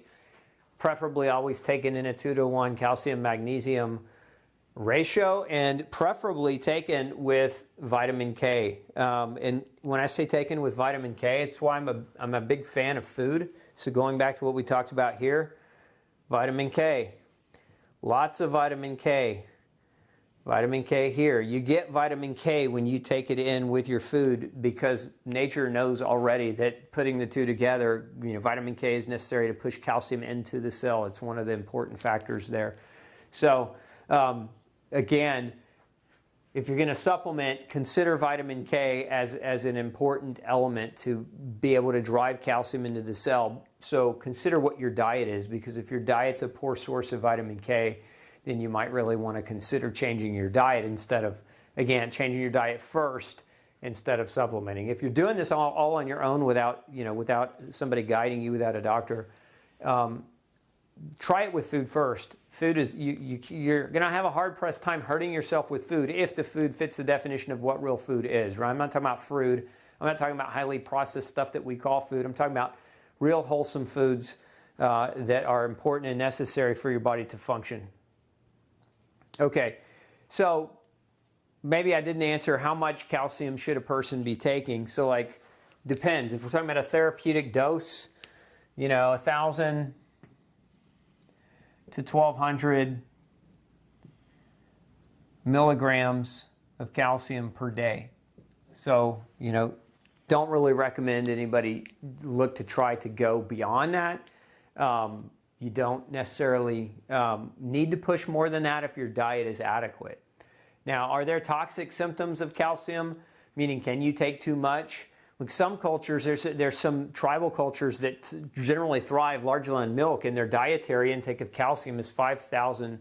Speaker 1: Preferably always taken in a 2-to-1 calcium magnesium ratio, and preferably taken with vitamin K. And when I say taken with vitamin K, it's why I'm a big fan of food. So going back to what we talked about here, vitamin K, lots of vitamin K. Vitamin K here. You get vitamin K when you take it in with your food, because nature knows already that putting the two together, vitamin K is necessary to push calcium into the cell. It's one of the important factors there. So again, if you're going to supplement, consider vitamin K as an important element to be able to drive calcium into the cell. So consider what your diet is, because if your diet's a poor source of vitamin K, then you might really want to consider changing your diet instead of, again, changing your diet first instead of supplementing. If you're doing this all on your own without somebody guiding you, without a doctor, try it with food first. Food is, you're going to have a hard-pressed time hurting yourself with food if the food fits the definition of what real food is, right? I'm not talking about food. I'm not talking about highly processed stuff that we call food. I'm talking about real wholesome foods that are important and necessary for your body to function. Okay, so maybe I didn't answer how much calcium should a person be taking. So depends. If we're talking about a therapeutic dose, 1,000 to 1,200 milligrams of calcium per day. So, don't really recommend anybody look to try to go beyond that. You don't necessarily need to push more than that if your diet is adequate. Now, are there toxic symptoms of calcium? Meaning, can you take too much? Look, some cultures, there's some tribal cultures that generally thrive largely on milk, and their dietary intake of calcium is 5,000,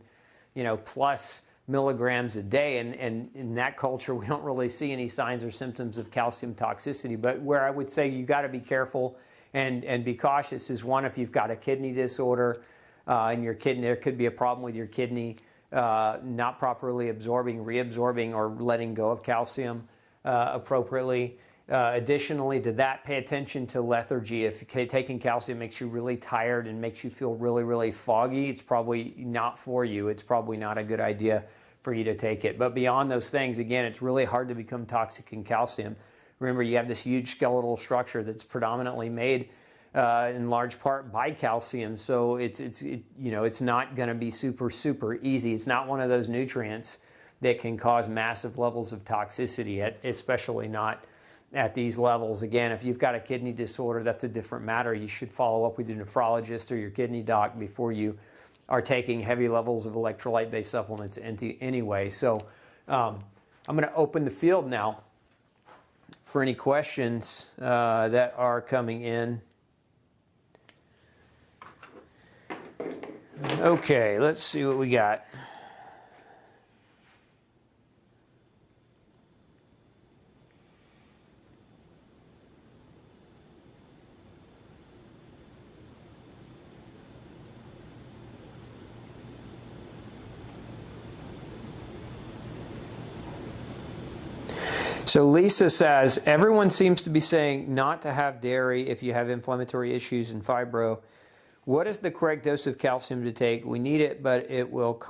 Speaker 1: plus milligrams a day. And in that culture, we don't really see any signs or symptoms of calcium toxicity. But where I would say you got to be careful and be cautious is, one, if you've got a kidney disorder and your kidney, there could be a problem with your kidney not properly absorbing, reabsorbing, or letting go of calcium appropriately. Additionally to that, pay attention to lethargy. If taking calcium makes you really tired and makes you feel really, really foggy, it's probably not for you. It's probably not a good idea for you to take it. But beyond those things, again, it's really hard to become toxic in calcium. Remember, you have this huge skeletal structure that's predominantly made in large part by calcium. So it's not going to be super easy. It's not one of those nutrients that can cause massive levels of toxicity, especially not at these levels. Again, if you've got a kidney disorder, that's a different matter. You should follow up with your nephrologist or your kidney doc before you are taking heavy levels of electrolyte-based supplements anyway. So I'm going to open the field now for any questions that are coming in. Okay, let's see what we got. So Lisa says, everyone seems to be saying not to have dairy if you have inflammatory issues and fibro. What is the correct dose of calcium to take? We need it, but it will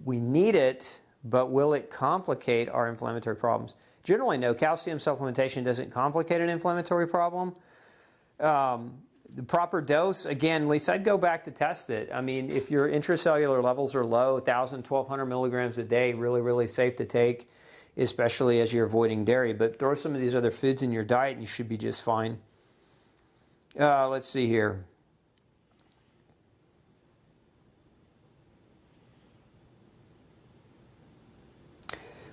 Speaker 1: we need it, but will it complicate our inflammatory problems? Generally, no. Calcium supplementation doesn't complicate an inflammatory problem. The proper dose, again, Lisa, I'd go back to test it. I mean, if your intracellular levels are low, 1,000, 1,200 milligrams a day, really, really safe to take, especially as you're avoiding dairy. But throw some of these other foods in your diet and you should be just fine. Let's see here.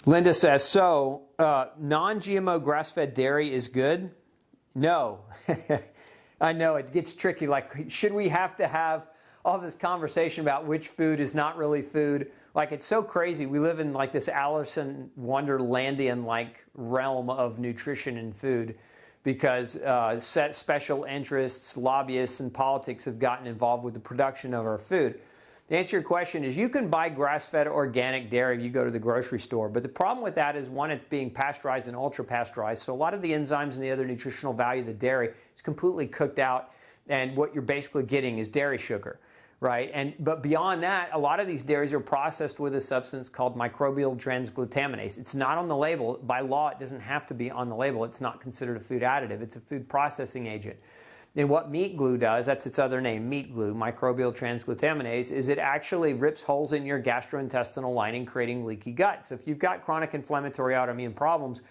Speaker 1: Linda says, so non-GMO grass-fed dairy is good? No. I know it gets tricky. Like, should we have to have all this conversation about which food is not really food? Like, it's so crazy. We live in like this Alice in Wonderlandian like realm of nutrition and food because set special interests, lobbyists, and politics have gotten involved with the production of our food. The answer to your question is you can buy grass-fed organic dairy if you go to the grocery store. But the problem with that is, one, it's being pasteurized and ultra-pasteurized. So a lot of the enzymes and the other nutritional value of the dairy is completely cooked out. And what you're basically getting is dairy sugar, right? But beyond that, a lot of these dairies are processed with a substance called microbial transglutaminase. It's not on the label. By law, it doesn't have to be on the label. It's not considered a food additive. It's a food processing agent. And what meat glue does, that's its other name, meat glue, microbial transglutaminase, is it actually rips holes in your gastrointestinal lining, creating leaky gut. So if you've got chronic inflammatory autoimmune problems,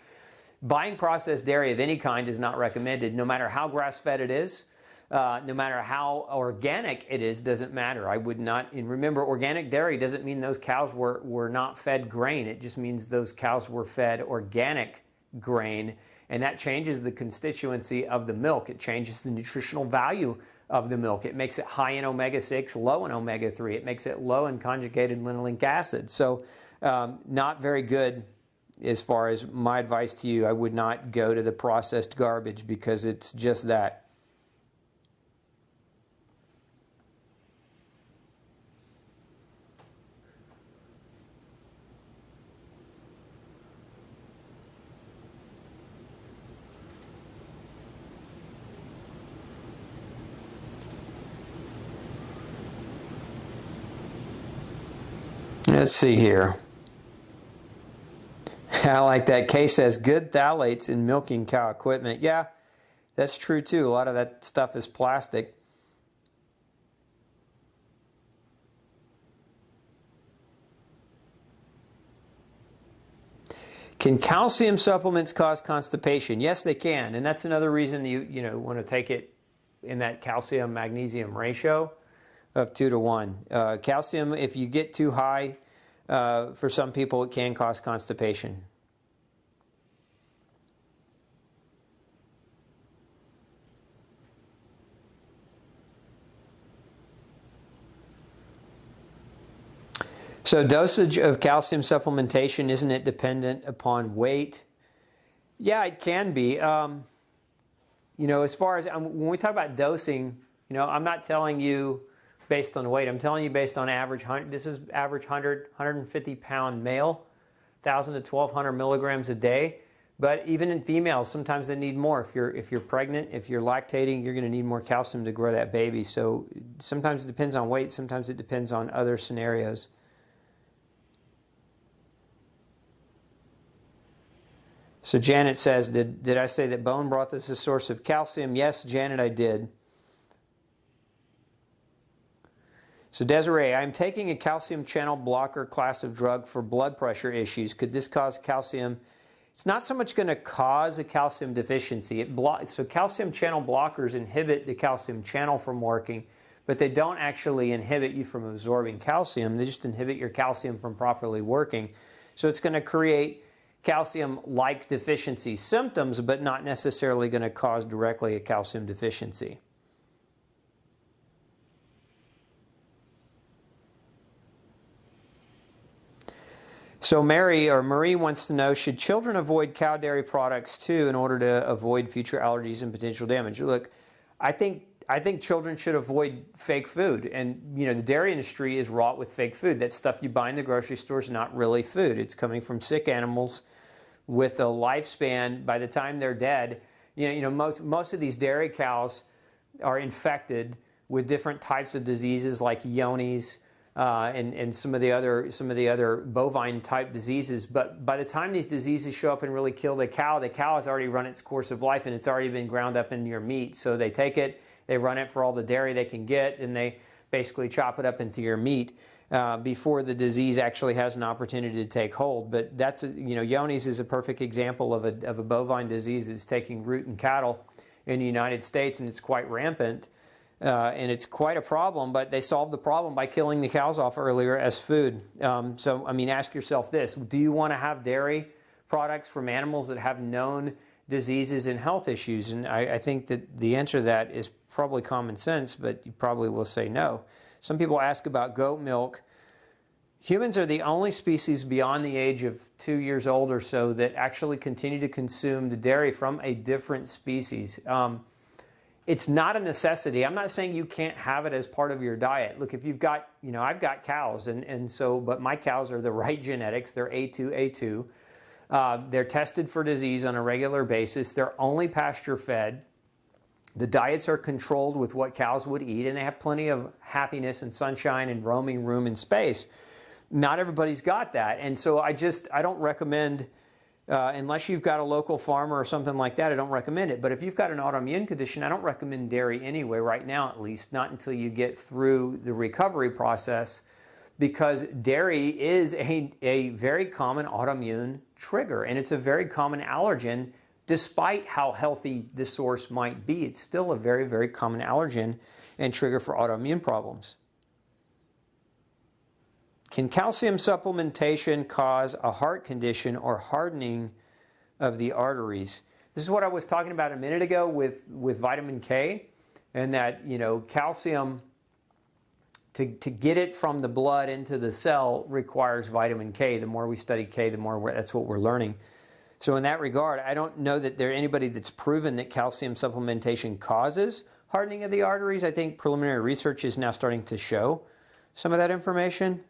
Speaker 1: buying processed dairy of any kind is not recommended, no matter how grass-fed it is, no matter how organic it is, doesn't matter. I would not, and remember, organic dairy doesn't mean those cows were not fed grain. It just means those cows were fed organic grain. And that changes the constituency of the milk. It changes the nutritional value of the milk. It makes it high in omega-6, low in omega-3. It makes it low in conjugated linoleic acid. So not very good as far as my advice to you. I would not go to the processed garbage because it's just that. Let's see here. I like that. Kay says, good phthalates in milking cow equipment. Yeah, that's true too. A lot of that stuff is plastic. Can calcium supplements cause constipation? Yes, they can. And that's another reason you want to take it in that calcium-magnesium ratio of 2 to 1. Calcium, if you get too high, for some people, it can cause constipation. So dosage of calcium supplementation, isn't it dependent upon weight? Yeah, it can be. As far as when we talk about dosing, I'm not telling you based on weight. I'm telling you based on average. This is average 150 pound male, 1,000 to 1,200 milligrams a day. But even in females, sometimes they need more. If you're pregnant, if you're lactating, you're going to need more calcium to grow that baby. So sometimes it depends on weight. Sometimes it depends on other scenarios. So Janet says, did I say that bone broth is a source of calcium? Yes, Janet, I did. So Desiree, I'm taking a calcium channel blocker class of drug for blood pressure issues. Could this cause calcium? It's not so much going to cause a calcium deficiency. So calcium channel blockers inhibit the calcium channel from working, but they don't actually inhibit you from absorbing calcium. They just inhibit your calcium from properly working. So it's going to create calcium-like deficiency symptoms, but not necessarily going to cause directly a calcium deficiency. So Marie wants to know, should children avoid cow dairy products too in order to avoid future allergies and potential damage? Look, I think children should avoid fake food. And, the dairy industry is wrought with fake food. That stuff you buy in the grocery store is not really food. It's coming from sick animals with a lifespan. By the time they're dead, most of these dairy cows are infected with different types of diseases like Johne's, and some of the other bovine type diseases. But by the time these diseases show up and really kill the cow has already run its course of life and it's already been ground up in your meat. So they take it, they run it for all the dairy they can get, and they basically chop it up into your meat before the disease actually has an opportunity to take hold. But that's Johne's is a perfect example of a bovine disease that's taking root in cattle in the United States, and it's quite rampant. And it's quite a problem, but they solved the problem by killing the cows off earlier as food. Ask yourself this: do you want to have dairy products from animals that have known diseases and health issues? And I think that the answer to that is probably common sense, but you probably will say no. Some people ask about goat milk. Humans are the only species beyond the age of 2 years old or so that actually continue to consume the dairy from a different species. It's not a necessity. I'm not saying you can't have it as part of your diet. Look, if you've got, I've got cows, but my cows are the right genetics. They're A2, A2. They're tested for disease on a regular basis. They're only pasture fed. The diets are controlled with what cows would eat, and they have plenty of happiness and sunshine and roaming room and space. Not everybody's got that. And so I don't recommend, unless you've got a local farmer or something like that, I don't recommend it. But if you've got an autoimmune condition, I don't recommend dairy anyway, right now at least, not until you get through the recovery process, because dairy is a very common autoimmune trigger, and it's a very common allergen. Despite how healthy the source might be, it's still a very, very common allergen and trigger for autoimmune problems. Can calcium supplementation cause a heart condition or hardening of the arteries? This is what I was talking about a minute ago with vitamin K, and that, calcium, to get it from the blood into the cell requires vitamin K. The more we study K, the more that's what we're learning. So in that regard, I don't know that there's anybody that's proven that calcium supplementation causes hardening of the arteries. I think preliminary research is now starting to show some of that information.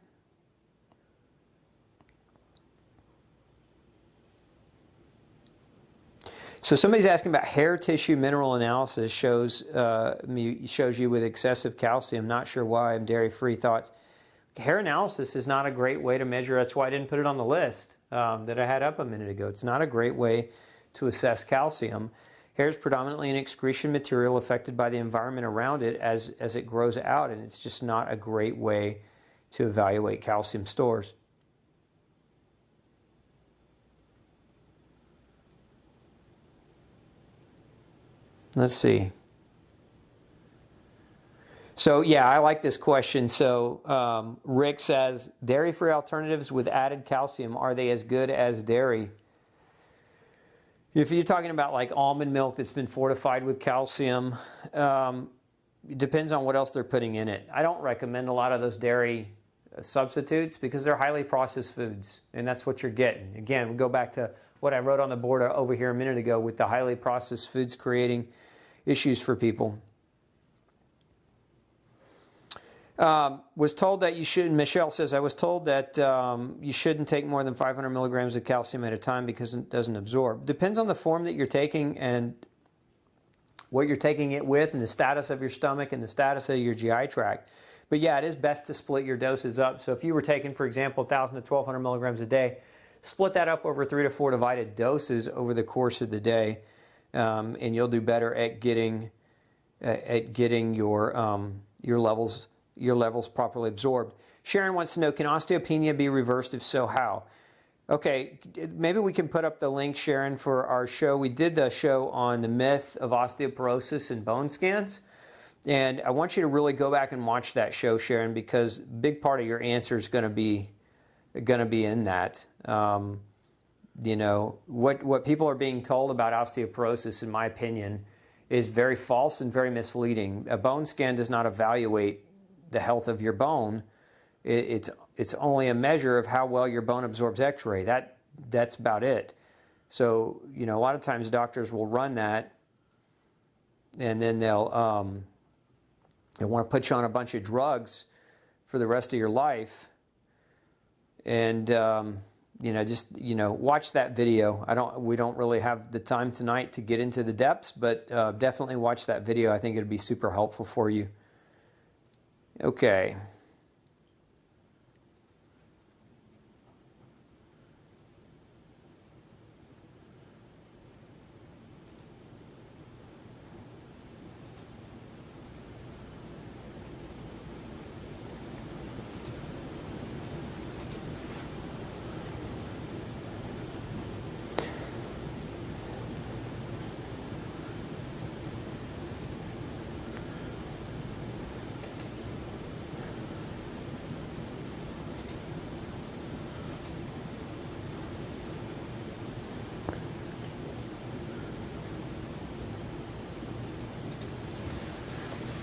Speaker 1: So somebody's asking about hair tissue mineral analysis shows you with excessive calcium. Not sure why. I'm dairy-free. Thoughts. Hair analysis is not a great way to measure. That's why I didn't put it on the list that I had up a minute ago. It's not a great way to assess calcium. Hair is predominantly an excretion material affected by the environment around it as it grows out, and it's just not a great way to evaluate calcium stores. Let's see. So, yeah, I like this question. So, Rick says, dairy-free alternatives with added calcium, are they as good as dairy? If you're talking about like almond milk that's been fortified with calcium, it depends on what else they're putting in it. I don't recommend a lot of those dairy substitutes because they're highly processed foods, and that's what you're getting. Again, we go back to what I wrote on the board over here a minute ago with the highly processed foods creating issues for people. Was told that you shouldn't, Michelle says, I was told that you shouldn't take more than 500 milligrams of calcium at a time because it doesn't absorb. Depends on the form that you're taking and what you're taking it with and the status of your stomach and the status of your GI tract. But yeah, it is best to split your doses up. So if you were taking, for example, 1,000 to 1,200 milligrams a day, split that up over 3 to 4 divided doses over the course of the day, and you'll do better at getting your levels properly absorbed. Sharon wants to know, can osteopenia be reversed? If so, how? Okay, maybe we can put up the link, Sharon, for our show. We did the show on the myth of osteoporosis and bone scans. And I want you to really go back and watch that show, Sharon, because a big part of your answer is going to be in that. What people are being told about osteoporosis, in my opinion, is very false and very misleading. A bone scan does not evaluate the health of your bone. It's only a measure of how well your bone absorbs X-ray. That's about it. So, you know, a lot of times doctors will run that, and then they'll want to put you on a bunch of drugs for the rest of your life. And you know, just, you know, watch that video. We don't really have the time tonight to get into the depths, but definitely watch that video. I think it'll be super helpful for you. Okay.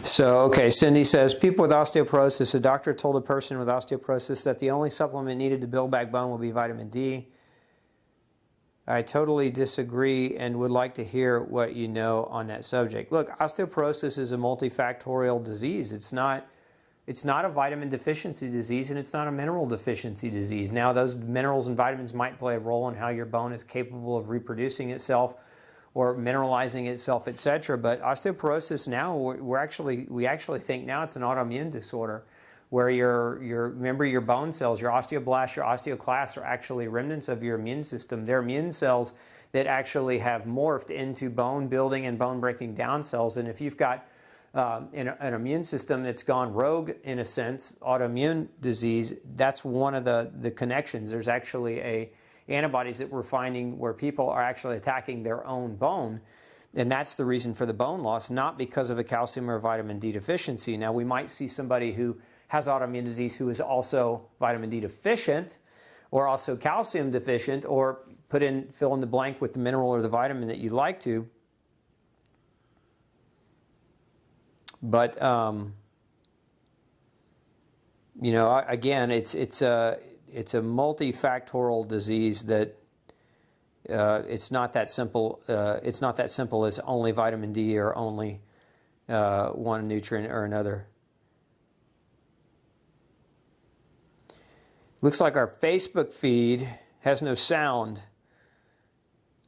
Speaker 1: So, okay, Cindy says, people with osteoporosis, a doctor told a person with osteoporosis that the only supplement needed to build back bone will be vitamin D. I totally disagree and would like to hear what you know on that subject. Look, osteoporosis is a multifactorial disease. It's not a vitamin deficiency disease, and it's not a mineral deficiency disease. Now, those minerals and vitamins might play a role in how your bone is capable of reproducing itself or mineralizing itself, etc. But osteoporosis now, we actually think now it's an autoimmune disorder, where remember your bone cells, your osteoblasts, your osteoclasts are actually remnants of your immune system. They're immune cells that actually have morphed into bone building and bone breaking down cells. And if you've got an immune system that's gone rogue, in a sense, autoimmune disease, that's one of the connections. There's actually antibodies that we're finding where people are actually attacking their own bone, and that's the reason for the bone loss, not because of a calcium or vitamin D deficiency. Now, we might see somebody who has autoimmune disease who is also vitamin D deficient or also calcium deficient, or fill in the blank with the mineral or the vitamin that you'd like to. But you know, again, it's a multifactorial disease that it's not that simple. It's not that simple as only vitamin D or only one nutrient or another. Looks like our Facebook feed has no sound.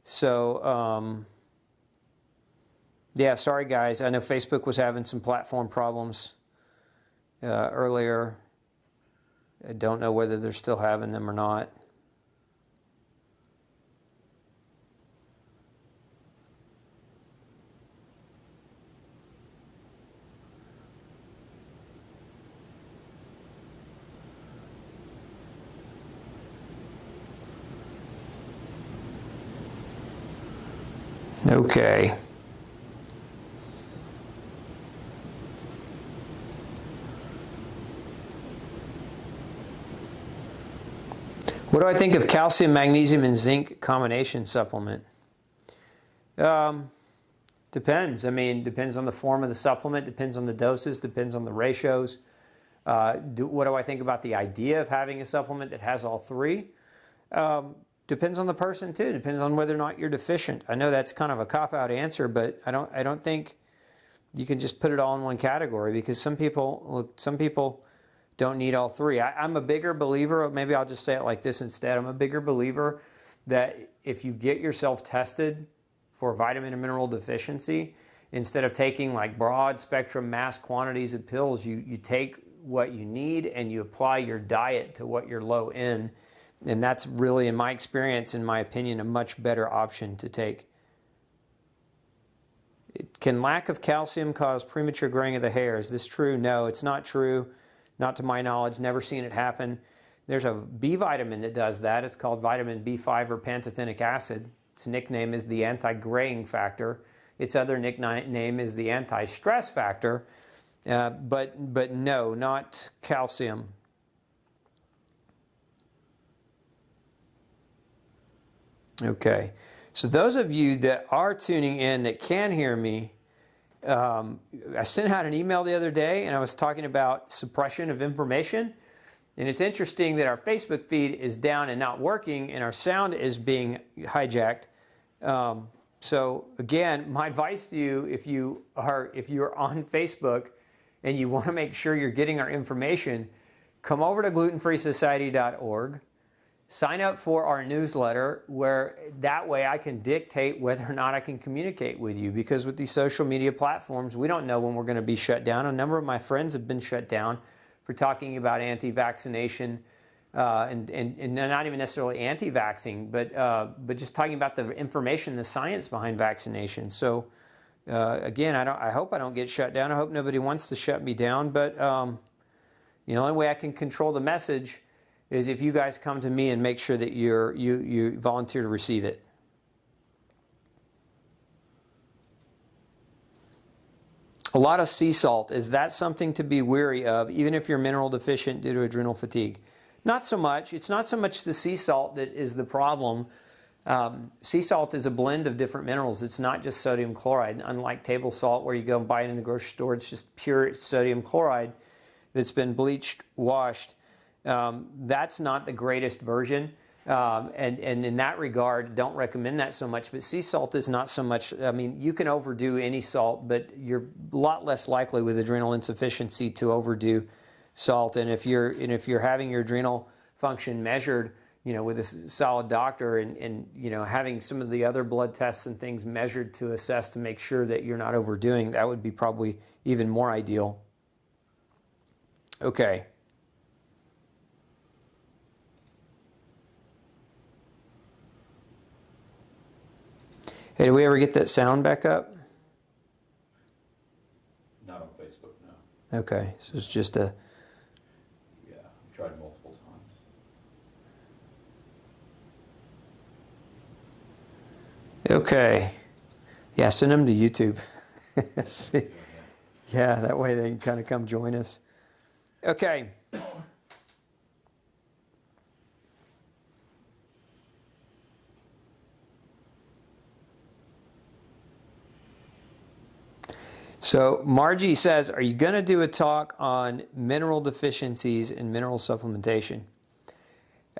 Speaker 1: So, yeah, sorry guys. I know Facebook was having some platform problems earlier. I don't know whether they're still having them or not. Okay. What do I think of calcium, magnesium, and zinc combination supplement? Depends. I mean, depends on the form of the supplement, depends on the doses, depends on the ratios. What do I think about the idea of having a supplement that has all three? Depends on the person too. Depends on whether or not you're deficient. I know that's kind of a cop-out answer, but I don't think you can just put it all in one category, because some people don't need all three. I'm a bigger believer, maybe I'll just say it like this instead. I'm a bigger believer that if you get yourself tested for vitamin and mineral deficiency, instead of taking like broad spectrum mass quantities of pills, you take what you need and you apply your diet to what you're low in. And that's really, in my experience, in my opinion, a much better option to take. Can lack of calcium cause premature graying of the hair? Is this true? No, it's not true. Not to my knowledge. Never seen it happen. There's a B vitamin that does that. It's called vitamin B5 or pantothenic acid. Its nickname is the anti-graying factor. Its other nickname is the anti-stress factor. But no, not calcium. Okay, so those of you that are tuning in that can hear me, I sent out an email the other day and I was talking about suppression of information. And it's interesting that our Facebook feed is down and not working, and our sound is being hijacked. So again, my advice to you, if you're on Facebook and you want to make sure you're getting our information, come over to glutenfreesociety.org. Sign up for our newsletter, where that way I can dictate whether or not I can communicate with you, because with these social media platforms, we don't know when we're going to be shut down. A number of my friends have been shut down for talking about anti-vaccination, and not even necessarily anti-vaxxing, but just talking about the information, the science behind vaccination. So again, I hope I don't get shut down. I hope nobody wants to shut me down, but the only way I can control the message is if you guys come to me and make sure that you volunteer to receive it. A lot of sea salt, is that something to be wary of, even if you're mineral deficient due to adrenal fatigue? Not so much. It's not so much the sea salt that is the problem. Sea salt is a blend of different minerals. It's not just sodium chloride. Unlike table salt, where you go and buy it in the grocery store, it's just pure sodium chloride that's been bleached, washed. That's not the greatest version, and in that regard, don't recommend that so much. But sea salt is not so much. I mean, you can overdo any salt, but you're a lot less likely with adrenal insufficiency to overdo salt. And if you're having your adrenal function measured, with a solid doctor, and having some of the other blood tests and things measured to assess to make sure that you're not overdoing, that would be probably even more ideal. Okay. Hey, did we ever get that sound back up?
Speaker 2: Not on Facebook, no.
Speaker 1: Okay, so it's just a...
Speaker 2: Yeah, I've tried multiple times.
Speaker 1: Okay. Yeah, send them to YouTube. See? Yeah, that way they can kind of come join us. Okay. So Margie says, are you going to do a talk on mineral deficiencies and mineral supplementation?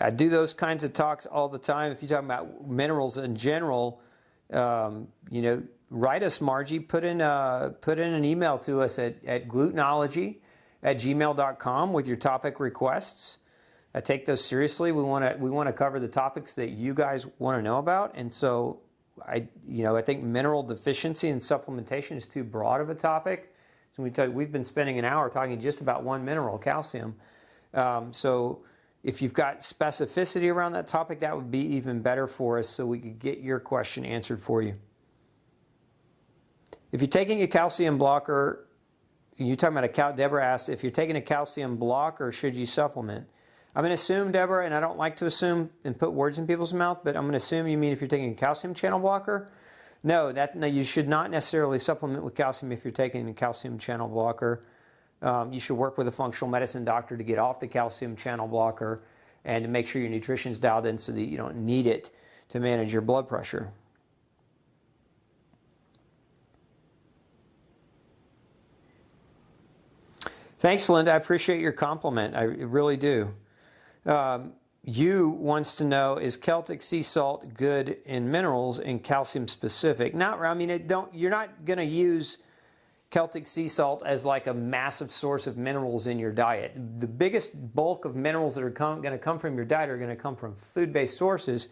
Speaker 1: I do those kinds of talks all the time. If you're talking about minerals in general, write us, Margie. Put in an email to us at glutenology@gmail.com with your topic requests. I take those seriously. We want to cover the topics that you guys want to know about, and so I think mineral deficiency and supplementation is too broad of a topic. So we've been spending an hour talking just about one mineral, calcium. So if you've got specificity around that topic, that would be even better for us, so we could get your question answered for you. If you're taking a calcium blocker, you're talking about Deborah asked, if you're taking a calcium blocker, should you supplement? I'm going to assume, Deborah, and I don't like to assume and put words in people's mouth, but I'm going to assume you mean if you're taking a calcium channel blocker. No, you should not necessarily supplement with calcium if you're taking a calcium channel blocker. You should work with a functional medicine doctor to get off the calcium channel blocker and to make sure your nutrition's dialed in so that you don't need it to manage your blood pressure. Thanks, Linda. I appreciate your compliment. I really do. You wants to know, is Celtic sea salt good in minerals and calcium specific? You're not going to use Celtic sea salt as like a massive source of minerals in your diet. The biggest bulk of minerals that are going to come from your diet are going to come from food-based sources.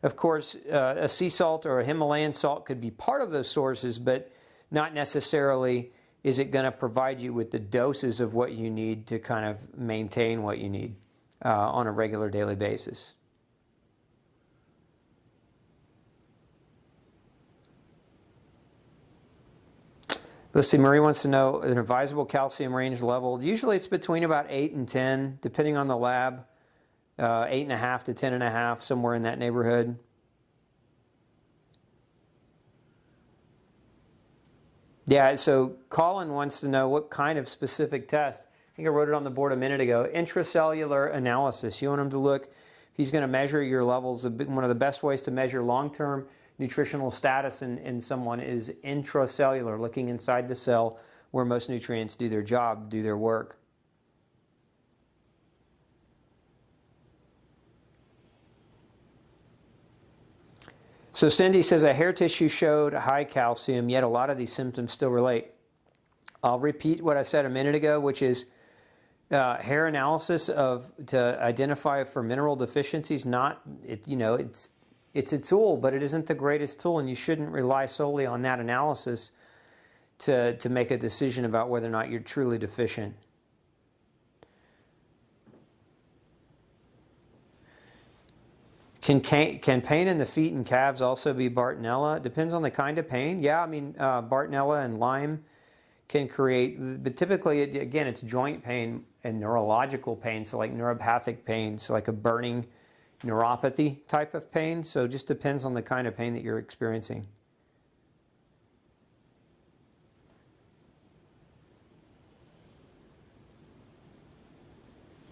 Speaker 1: Of course, a sea salt or a Himalayan salt could be part of those sources, but not necessarily is it going to provide you with the doses of what you need to kind of maintain what you need on a regular daily basis. Let's see, Marie wants to know an advisable calcium range level. Usually it's between about 8 and 10, depending on the lab. 8.5 to 10.5, somewhere in that neighborhood. Yeah, so Colin wants to know what kind of specific test. I think I wrote it on the board a minute ago. Intracellular analysis. You want him to look, if he's going to measure your levels, one of the best ways to measure long-term nutritional status in someone is intracellular, looking inside the cell where most nutrients do their job, do their work. So Cindy says a hair tissue showed high calcium, yet a lot of these symptoms still relate. I'll repeat what I said a minute ago, which is hair analysis to identify for mineral deficiencies. It's a tool, but it isn't the greatest tool, and you shouldn't rely solely on that analysis to make a decision about whether or not you're truly deficient. Can pain in the feet and calves also be Bartonella? It depends on the kind of pain. Yeah, I mean, Bartonella and Lyme can create, but typically, again, it's joint pain and neurological pain, so like neuropathic pain, so like a burning neuropathy type of pain. So it just depends on the kind of pain that you're experiencing.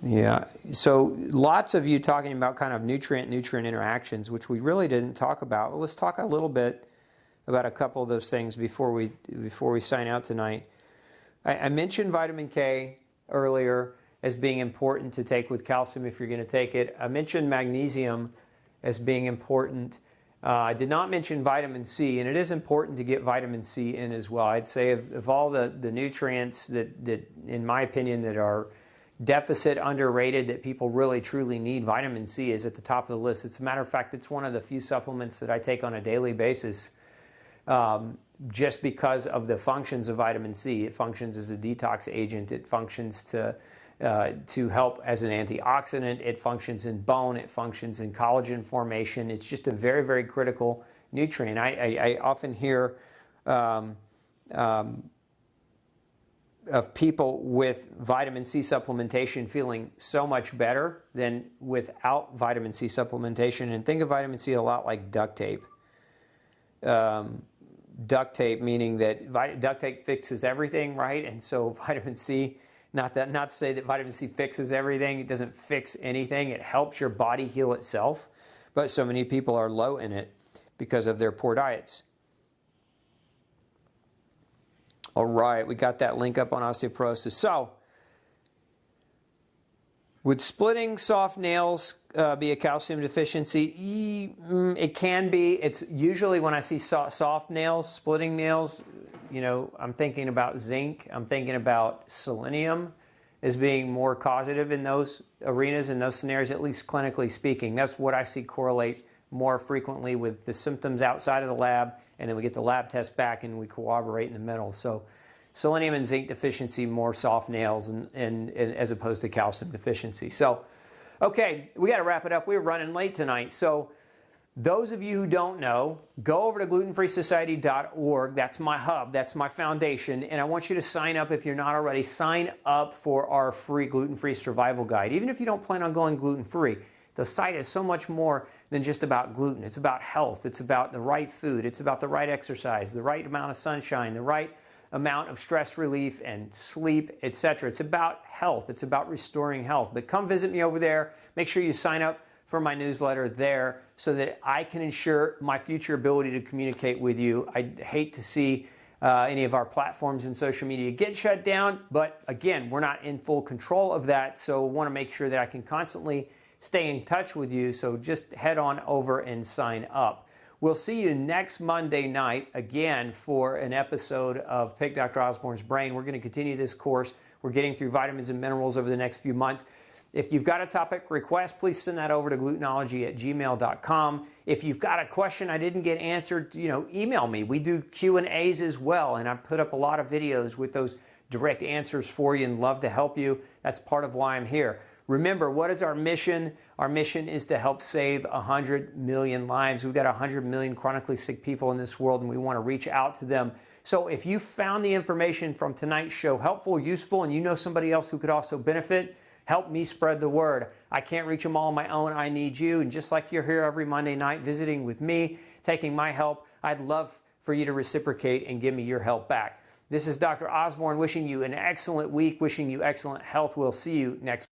Speaker 1: Yeah, so lots of you talking about kind of nutrient-nutrient interactions, which we really didn't talk about. Well, let's talk a little bit about a couple of those things before we sign out tonight. I mentioned vitamin K earlier as being important to take with calcium if you're going to take it. I mentioned magnesium as being important. I did not mention vitamin C, and it is important to get vitamin C in as well. I'd say of all the nutrients that, in my opinion, that are deficit, underrated, that people really truly need, vitamin C is at the top of the list. As a matter of fact, it's one of the few supplements that I take on a daily basis just because of the functions of vitamin C. It functions as a detox agent. It functions to help as an antioxidant. It functions in bone. It functions in collagen formation. It's just a very, very critical nutrient. I often hear of people with vitamin C supplementation feeling so much better than without vitamin C supplementation. And think of vitamin C a lot like duct tape. Duct tape meaning that duct tape fixes everything, right? And so vitamin C, not to say that vitamin C fixes everything. It doesn't fix anything. It helps your body heal itself. But so many people are low in it because of their poor diets. All right, we got that link up on osteoporosis. So, would splitting soft nails be a calcium deficiency? It can be. It's usually when I see soft nails, splitting nails, I'm thinking about zinc. I'm thinking about selenium as being more causative in those arenas, in those scenarios, at least clinically speaking. That's what I see correlate more frequently with the symptoms outside of the lab, and then we get the lab test back and we corroborate in the middle. So selenium and zinc deficiency, more soft nails, and as opposed to calcium deficiency. So, okay, we got to wrap it up. We're running late tonight. So those of you who don't know, go over to glutenfreesociety.org. That's my hub. That's my foundation. And I want you to sign up if you're not already. Sign up for our free gluten-free survival guide. Even if you don't plan on going gluten-free, the site is so much more than just about gluten. It's about health. It's about the right food. It's about the right exercise, the right amount of sunshine, the right amount of stress relief and sleep, etc. It's about health. It's about restoring health. But come visit me over there. Make sure you sign up for my newsletter there so that I can ensure my future ability to communicate with you. I'd hate to see any of our platforms and social media get shut down, but again, we're not in full control of that, so I want to make sure that I can constantly stay in touch with you, so just head on over and sign up. We'll see you next Monday night again for an episode of Pick Dr. Osborne's Brain. We're going to continue this course. We're getting through vitamins and minerals over the next few months. If you've got a topic request, please send that over to glutenology@gmail.com. If you've got a question I didn't get answered, email me. We do Q&As as well, and I put up a lot of videos with those direct answers for you and love to help you. That's part of why I'm here. Remember, what is our mission? Our mission is to help save 100 million lives. We've got 100 million chronically sick people in this world, and we want to reach out to them. So if you found the information from tonight's show helpful, useful, and you know somebody else who could also benefit, help me spread the word. I can't reach them all on my own. I need you. And just like you're here every Monday night visiting with me, taking my help, I'd love for you to reciprocate and give me your help back. This is Dr. Osborne wishing you an excellent week, wishing you excellent health. We'll see you next